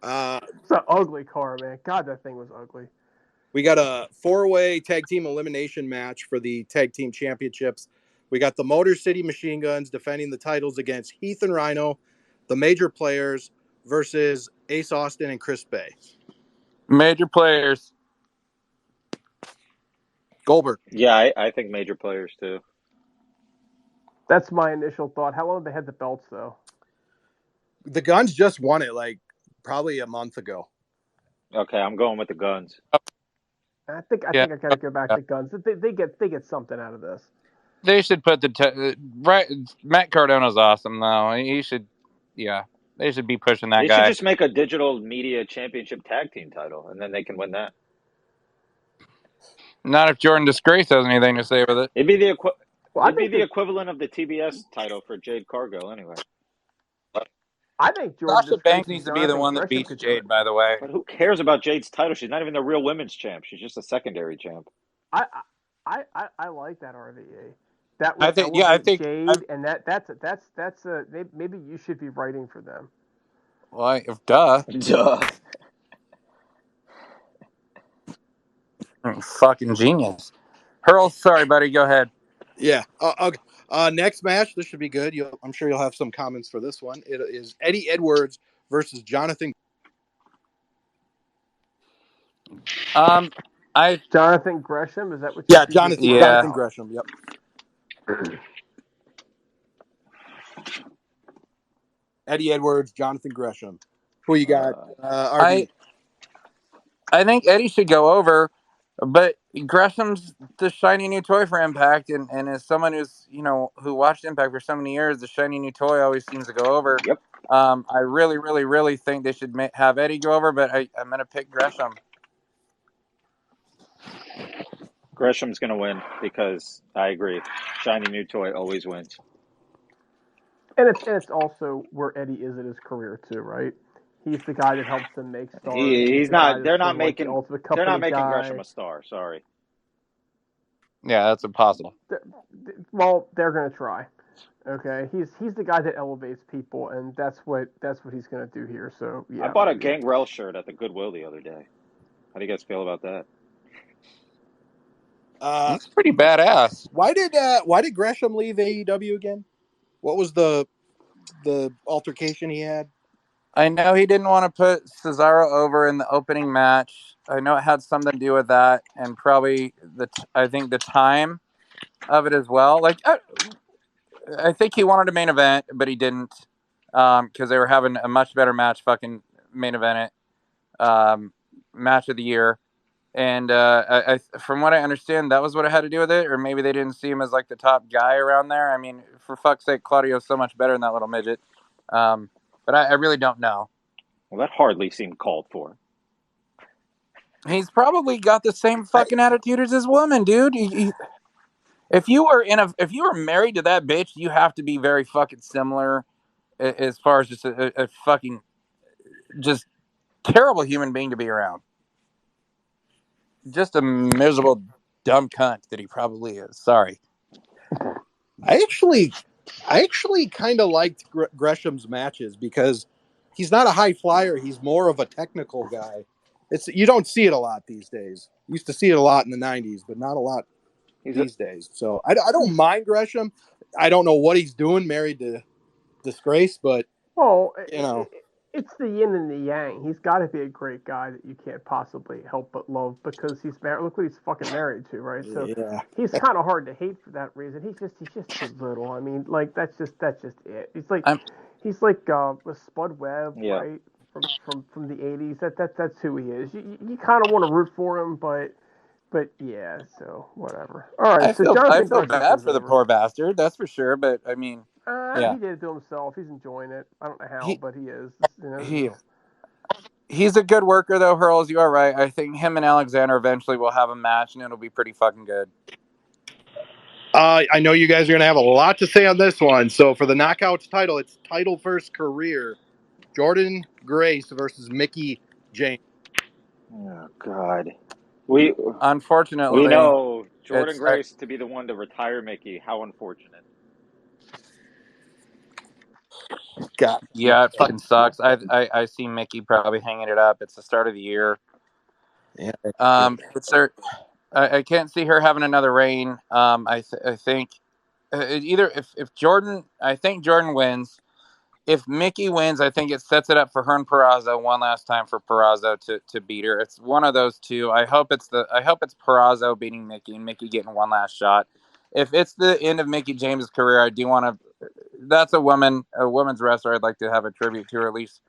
It's an ugly car, man. God, that thing was ugly. We got a 4-way tag team elimination match for the tag team championships. We got the Motor City Machine Guns defending the titles against Heath and Rhino, the Major Players versus Ace Austin and Chris Bay. Major Players. Goldberg. Yeah, I think Major Players too. That's my initial thought. How long have they had the belts, though? The Guns just won it, probably a month ago. Okay, I'm going with the Guns. I think I got to go back to Guns. They get something out of this. They should put right. Matt Cardona's awesome, though. He should, they should be pushing that guy. They should just make a Digital Media Championship tag team title, and then they can win that. Not if Jordan Disgrace has anything to say with it. It'd be the equivalent of the TBS title for Jade Cargill, anyway. I think Jordan Sasha Disgrace Banks needs to be the one that beats Jade, by the way. But who cares about Jade's title? She's not even the real women's champ. She's just a secondary champ. I like that RVA. That would elevate Jade, and that's maybe you should be writing for them. Well, duh. Fucking genius. Hurl, sorry, buddy. Go ahead. Yeah. Okay. Next match. This should be good. I'm sure you'll have some comments for this one. It is Eddie Edwards versus Jonathan. Jonathan Gresham. Is that what? Yeah, Jonathan Gresham. Yep. Eddie Edwards, Jonathan Gresham. Who you got? RD. I think Eddie should go over, but Gresham's the shiny new toy for Impact, and as someone who's who watched Impact for so many years, the shiny new toy always seems to go over. Yep. I really, really, really think they should have Eddie go over, but I'm going to pick Gresham. Gresham's going to win because I agree. Shiny new toy always wins. And it's also where Eddie is in his career too, right? He's the guy that helps them make stars. He's not. They're not making. They're not making Gresham a star. Sorry. Yeah, that's impossible. Well, they're going to try. Okay, he's the guy that elevates people, and that's what he's going to do here. So yeah. I bought a Gangrel shirt at the Goodwill the other day. How do you guys feel about that? That's pretty badass. Why did Gresham leave AEW again? What was the altercation he had? I know he didn't want to put Cesaro over in the opening match. I know it had something to do with that, and probably I think the time of it as well. Like I think he wanted a main event, but he didn't because they were having a much better match. Fucking main event match of the year. And I, from what I understand, that was what it had to do with it. Or maybe they didn't see him as like the top guy around there. I mean, for fuck's sake, Claudio's so much better than that little midget. But I really don't know. Well, that hardly seemed called for. He's probably got the same fucking attitude as his woman, dude. If you were married to that bitch, you have to be very fucking similar as far as just a fucking just terrible human being to be around. Just a miserable, dumb cunt that he probably is. Sorry. I actually kind of liked Gresham's matches because he's not a high flyer. He's more of a technical guy. You don't see it a lot these days. You used to see it a lot in the 90s, but not a lot these days. So I don't mind Gresham. I don't know what he's doing married to Disgrace, but it's the yin and the yang. He's got to be a great guy that you can't possibly help but love because he's married. Look what he's fucking married to, right? So he's kind of hard to hate for that reason. He's just too little. I mean, like that's just it. He's like with Spud Webb, right? From the 80s. That's who he is. You kind of want to root for him, but yeah. So whatever. All right. I feel bad for the poor bastard. That's for sure. But I mean. He did it to himself. He's enjoying it. I don't know how, but he is. He's a good worker, though, Hurls. You are right. I think him and Alexander eventually will have a match, and it'll be pretty fucking good. I know you guys are going to have a lot to say on this one. So for the Knockouts title, it's title first career. Jordan Grace versus Mickie James. Oh, God. Unfortunately, we know Jordan Grace to be the one to retire Mickie. How unfortunate. God. Yeah, it fucking sucks. I see Mickie probably hanging it up. It's the start of the year. Yeah. I can't see her having another reign. I think either if Jordan, I think Jordan wins. If Mickie wins, I think it sets it up for her and Purrazzo one last time for Purrazzo to beat her. It's one of those two. I hope it's Purrazzo beating Mickie and Mickie getting one last shot. If it's the end of Mickie James' career, I do want to. That's a women's wrestler. I'd like to have a tribute to her, at least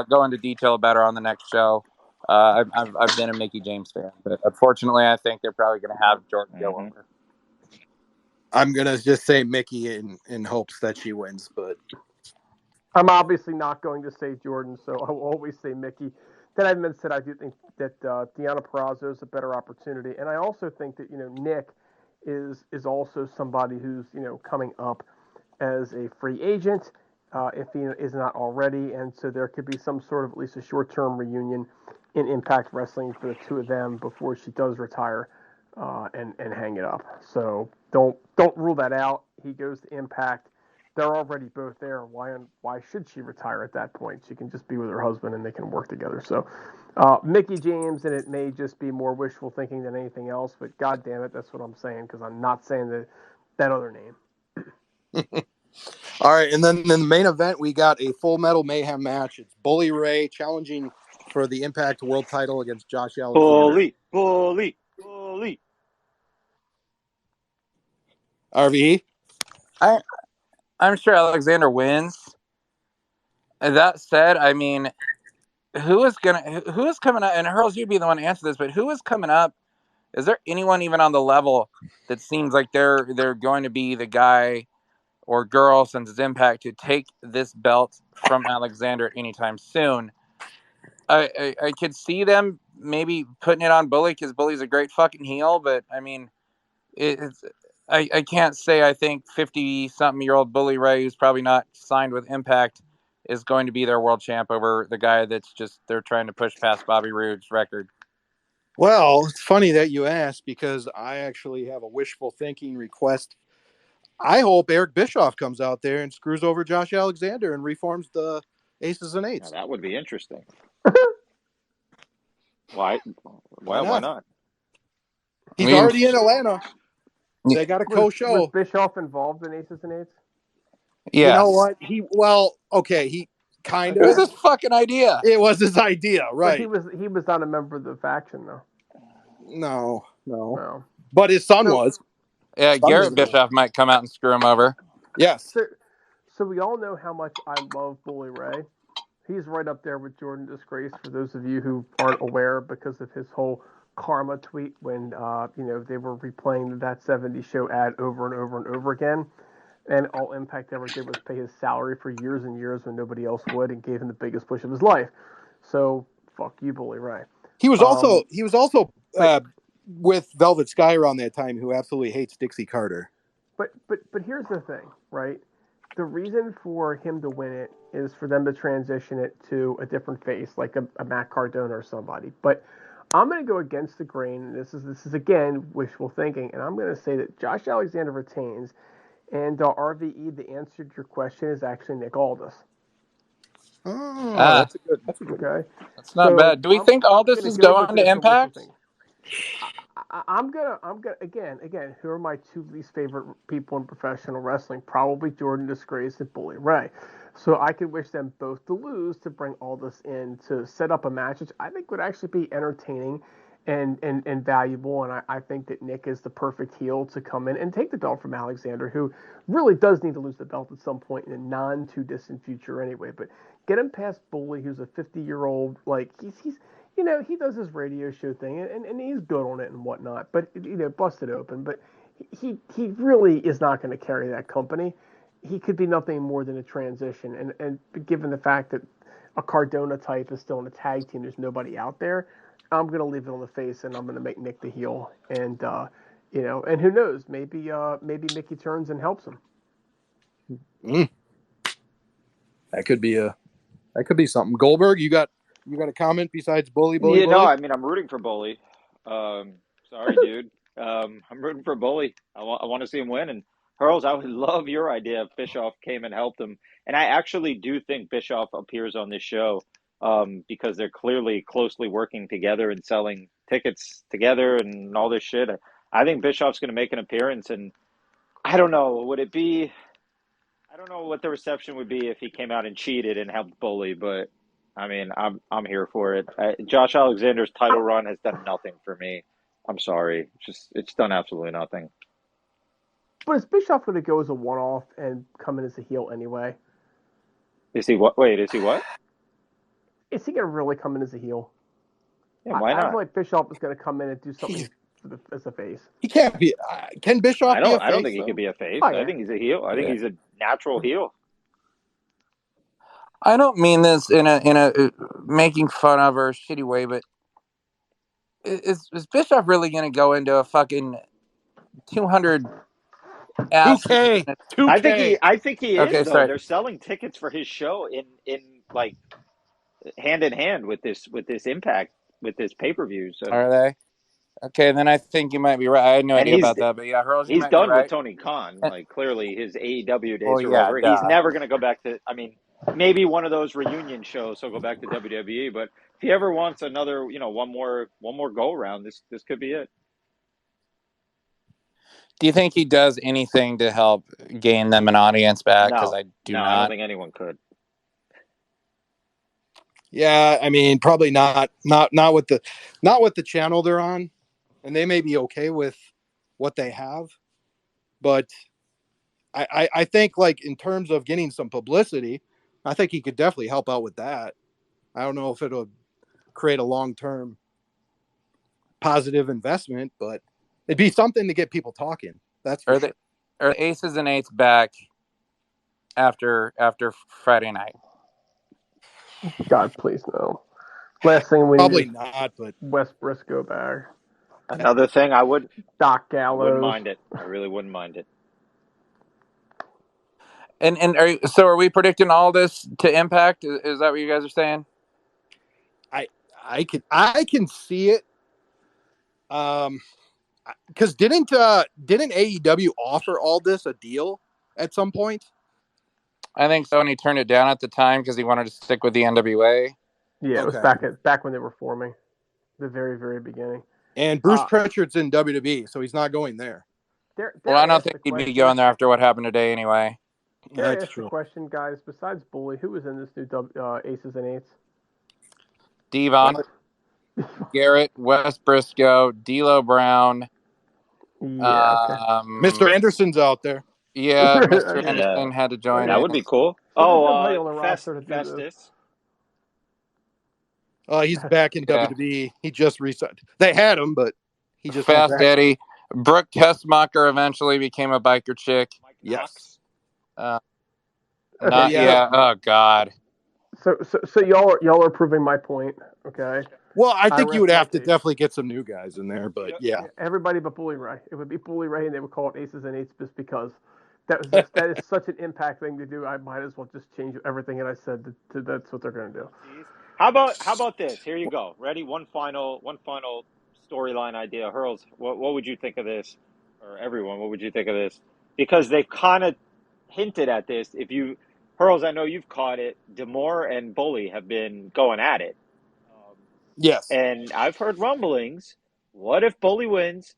go into detail about her on the next show. I've been a Mickie James fan, but unfortunately, I think they're probably going to have Jordan go over. I'm gonna just say Mickie in hopes that she wins, but I'm obviously not going to say Jordan, so I will always say Mickey. That having been said, I do think that Deanna Purrazzo is a better opportunity, and I also think that Nick is also somebody who's coming up as a free agent, if he is not already, and so there could be some sort of at least a short-term reunion in Impact Wrestling for the two of them before she does retire and hang it up. So don't rule that out. He goes to Impact. They're already both there. Why should she retire at that point? She can just be with her husband and they can work together. So Mickey James, and it may just be more wishful thinking than anything else, but God damn it, that's what I'm saying because I'm not saying that other name. All right, and then in the main event, we got a Full Metal Mayhem match. It's Bully Ray challenging for the Impact World title against Josh Alexander. Bully. RVE? I'm sure Alexander wins. And that said, I mean, who is coming up? And Hurls, you'd be the one to answer this, but who is coming up? Is there anyone even on the level that seems like they're going to be the guy or girl, since it's Impact, to take this belt from Alexander anytime soon? I could see them maybe putting it on Bully because Bully's a great fucking heel, but I mean, I can't say I think 50-something-year-old Bully Ray, who's probably not signed with Impact, is going to be their world champ over the guy that's just they're trying to push past Bobby Roode's record. Well, it's funny that you asked because I actually have a wishful thinking request. I hope Eric Bischoff comes out there and screws over Josh Alexander and reforms the Aces and Eights. Now, that would be interesting. Why? Why not? He's already in Atlanta. They got a co-show. Was Bischoff involved in Aces and Eights? Yeah. You know what? He kind of. It was his fucking idea. It was his idea, right? But he was not a member of the faction, though. No. But his son was. Yeah, Garrett Bischoff might come out and screw him over. Yes. So we all know how much I love Bully Ray. He's right up there with Jordan Disgrace, for those of you who aren't aware, because of his whole karma tweet when they were replaying that 70s show ad over and over and over again. And all Impact ever did was pay his salary for years and years when nobody else would, and gave him the biggest push of his life. So fuck you, Bully Ray. He was also with Velvet Sky around that time, who absolutely hates Dixie Carter. But here's the thing, right? The reason for him to win it is for them to transition it to a different face, like a Matt Cardona or somebody. But I'm going to go against the grain. This is again wishful thinking, and I'm going to say that Josh Alexander retains, and RVE, the answer to your question is actually Nick Aldis. Oh, that's a good. Okay, that's not bad. Do we think Aldis is going to Impact? I'm gonna again. Who are my two least favorite people in professional wrestling? Probably Jordan Disgrace and Bully Ray. So I could wish them both to lose to bring Aldis in to set up a match, which I think would actually be entertaining and valuable. And I think that Nick is the perfect heel to come in and take the belt from Alexander, who really does need to lose the belt at some point in a non too distant future anyway. But get him past Bully, who's a 50-year-old, like he's he does his radio show thing, and he's good on it and whatnot, but, busted open. But he really is not going to carry that company. He could be nothing more than a transition. And given the fact that a Cardona type is still in a tag team, there's nobody out there, I'm going to leave it on the face, and I'm going to make Nick the heel. And, and who knows, maybe Mickey turns and helps him. That could be something. Goldberg, you got a comment besides Bully? No, I mean, I'm rooting for Bully. Sorry, dude. I'm rooting for Bully. I want to see him win. And Hurls, I would love your idea if Bischoff came and helped him. And I actually do think Bischoff appears on this show because they're clearly closely working together and selling tickets together and all this shit. I think Bischoff's going to make an appearance. And I don't know, I don't know what the reception would be if he came out and cheated and helped Bully, but I mean, I'm here for it. Josh Alexander's title run has done nothing for me. I'm sorry, it's done absolutely nothing. But is Bischoff going to go as a one-off and come in as a heel anyway? Is he what? Wait, is he what? Is he going to really come in as a heel? Yeah, why not? I feel like Bischoff is going to come in and do something as a face. He can't be. Can Bischoff be a face? I don't think he could be a face. I think he's a heel. I think he's a natural heel. I don't mean this in a making fun of or a shitty way, but is Bischoff really going to go into a fucking 200 asses? 2K, 2K. I think he Okay, is though. sorry. They're selling tickets for his show in like hand in hand with this Impact with this pay-per-view. So Are they? Okay, then I think you might be right. I had no and idea about that, but yeah, Hurls, you he's might be done with right. Tony Khan. Like clearly his AEW Well, days are yeah, over. He's duh. never going to go back to. I mean, maybe one of those reunion shows. He'll go back to WWE. But if he ever wants another, one more go around, this could be it. Do you think he does anything to help gain them an audience back? Because I do not. I don't think anyone could. Yeah, I mean, probably not with the channel they're on, and they may be okay with what they have, but I think like in terms of getting some publicity, I think he could definitely help out with that. I don't know if it'll create a long-term positive investment, but it'd be something to get people talking. That's for sure. Are the Aces and Eights back after Friday night? God, please no. Last thing we Probably need not, but Wes Briscoe back. Another thing, I would Doc Gallows. Wouldn't mind it. I really wouldn't mind it. And so are we predicting all this to Impact? Is that what you guys are saying? I can see it. Because didn't AEW offer all this a deal at some point? I think so, and he turned it down at the time because he wanted to stick with the NWA. Yeah, it was back when they were forming, the very, very beginning. And Bruce Pritchard's in WWE, so he's not going there. Well, I don't think he'd be going there after what happened today anyway. Dare I ask the question, guys, besides Bully, who was in this new Aces and Eights? Devon, Garrett, Wes Briscoe, D'Lo Brown. Yeah, Mr. Anderson's out there. Yeah, Mr. Anderson had to join. That would be cool. Festus. Oh, he's back in WWE. He just resigned. They had him, but he just Fast Eddie. Brooke Tessmacher eventually became a biker chick. Yes. Yeah. Oh God. So y'all are proving my point, okay? Well, I think you would have to definitely get some new guys in there, but yeah. Everybody but Bully Ray. It would be Bully Ray, and they would call it Aces and Eights just because that is such an Impact thing to do. I might as well just change everything that I said to that's what they're going to do. How about this? Here you go. Ready? One final storyline idea. Hurls, what would you think of this? Or everyone, what would you think of this? Because they've kind of hinted at this. Hurls, I know you've caught it. D'Amore and Bully have been going at it. Yes. And I've heard rumblings. What if Bully wins,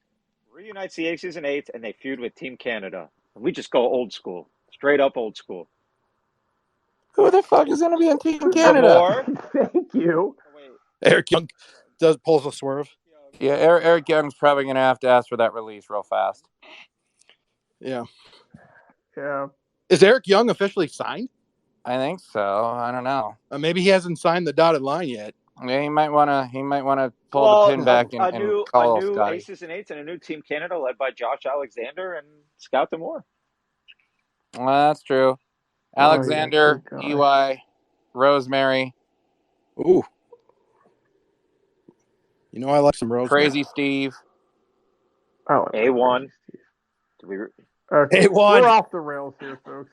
reunites the Aces and Eights, and they feud with Team Canada? And we just go old school. Straight up old school. Who the fuck is going to be in Team Canada? Thank you. Eric Young pulls a swerve. Yeah, Eric Young's probably going to have to ask for that release real fast. Yeah. Yeah. Is Eric Young officially signed? I think so. I don't know. Maybe he hasn't signed the dotted line yet. Yeah, he might want to pull the pin back and call a new Scotty. Aces and Eights and a new Team Canada led by Josh Alexander and Scout D'Amore. Well, that's true. Alexander, EY, Rosemary. Ooh. You know I like some Rosemary. Crazy Steve. Oh, A1. Okay, A1. we're off the rails here, folks.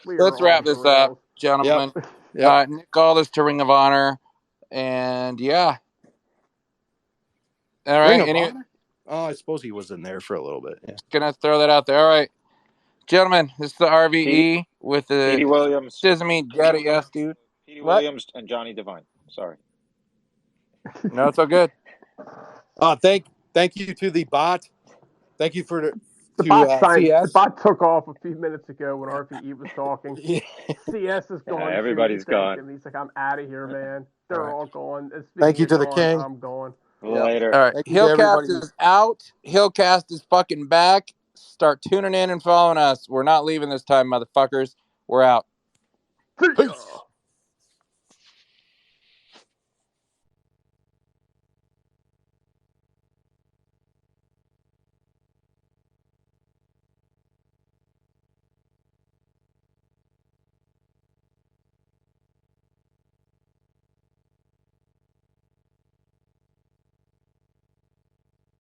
Let's wrap this up, gentlemen. Yep. Nick Aldis to Ring of Honor. And yeah. All right. Ring of Honor? Oh, I suppose he was in there for a little bit. Yeah. Gonna throw that out there. All right. Gentlemen, this is the RVE with the Petey Williams. Disney Daddy yes, dude. Petey Williams and Johnny Devine. Sorry. No, it's all good. Thank you to the bot. Thank you for the bot took off a few minutes ago when RVE was talking. CS is gone. Everybody's gone. And he's like, I'm out of here, man. They're all gone. Thank you to the king. I'm going. Later. All right. Hillcast is out. Hillcast is fucking back. Start tuning in and following us. We're not leaving this time, motherfuckers. We're out. Peace.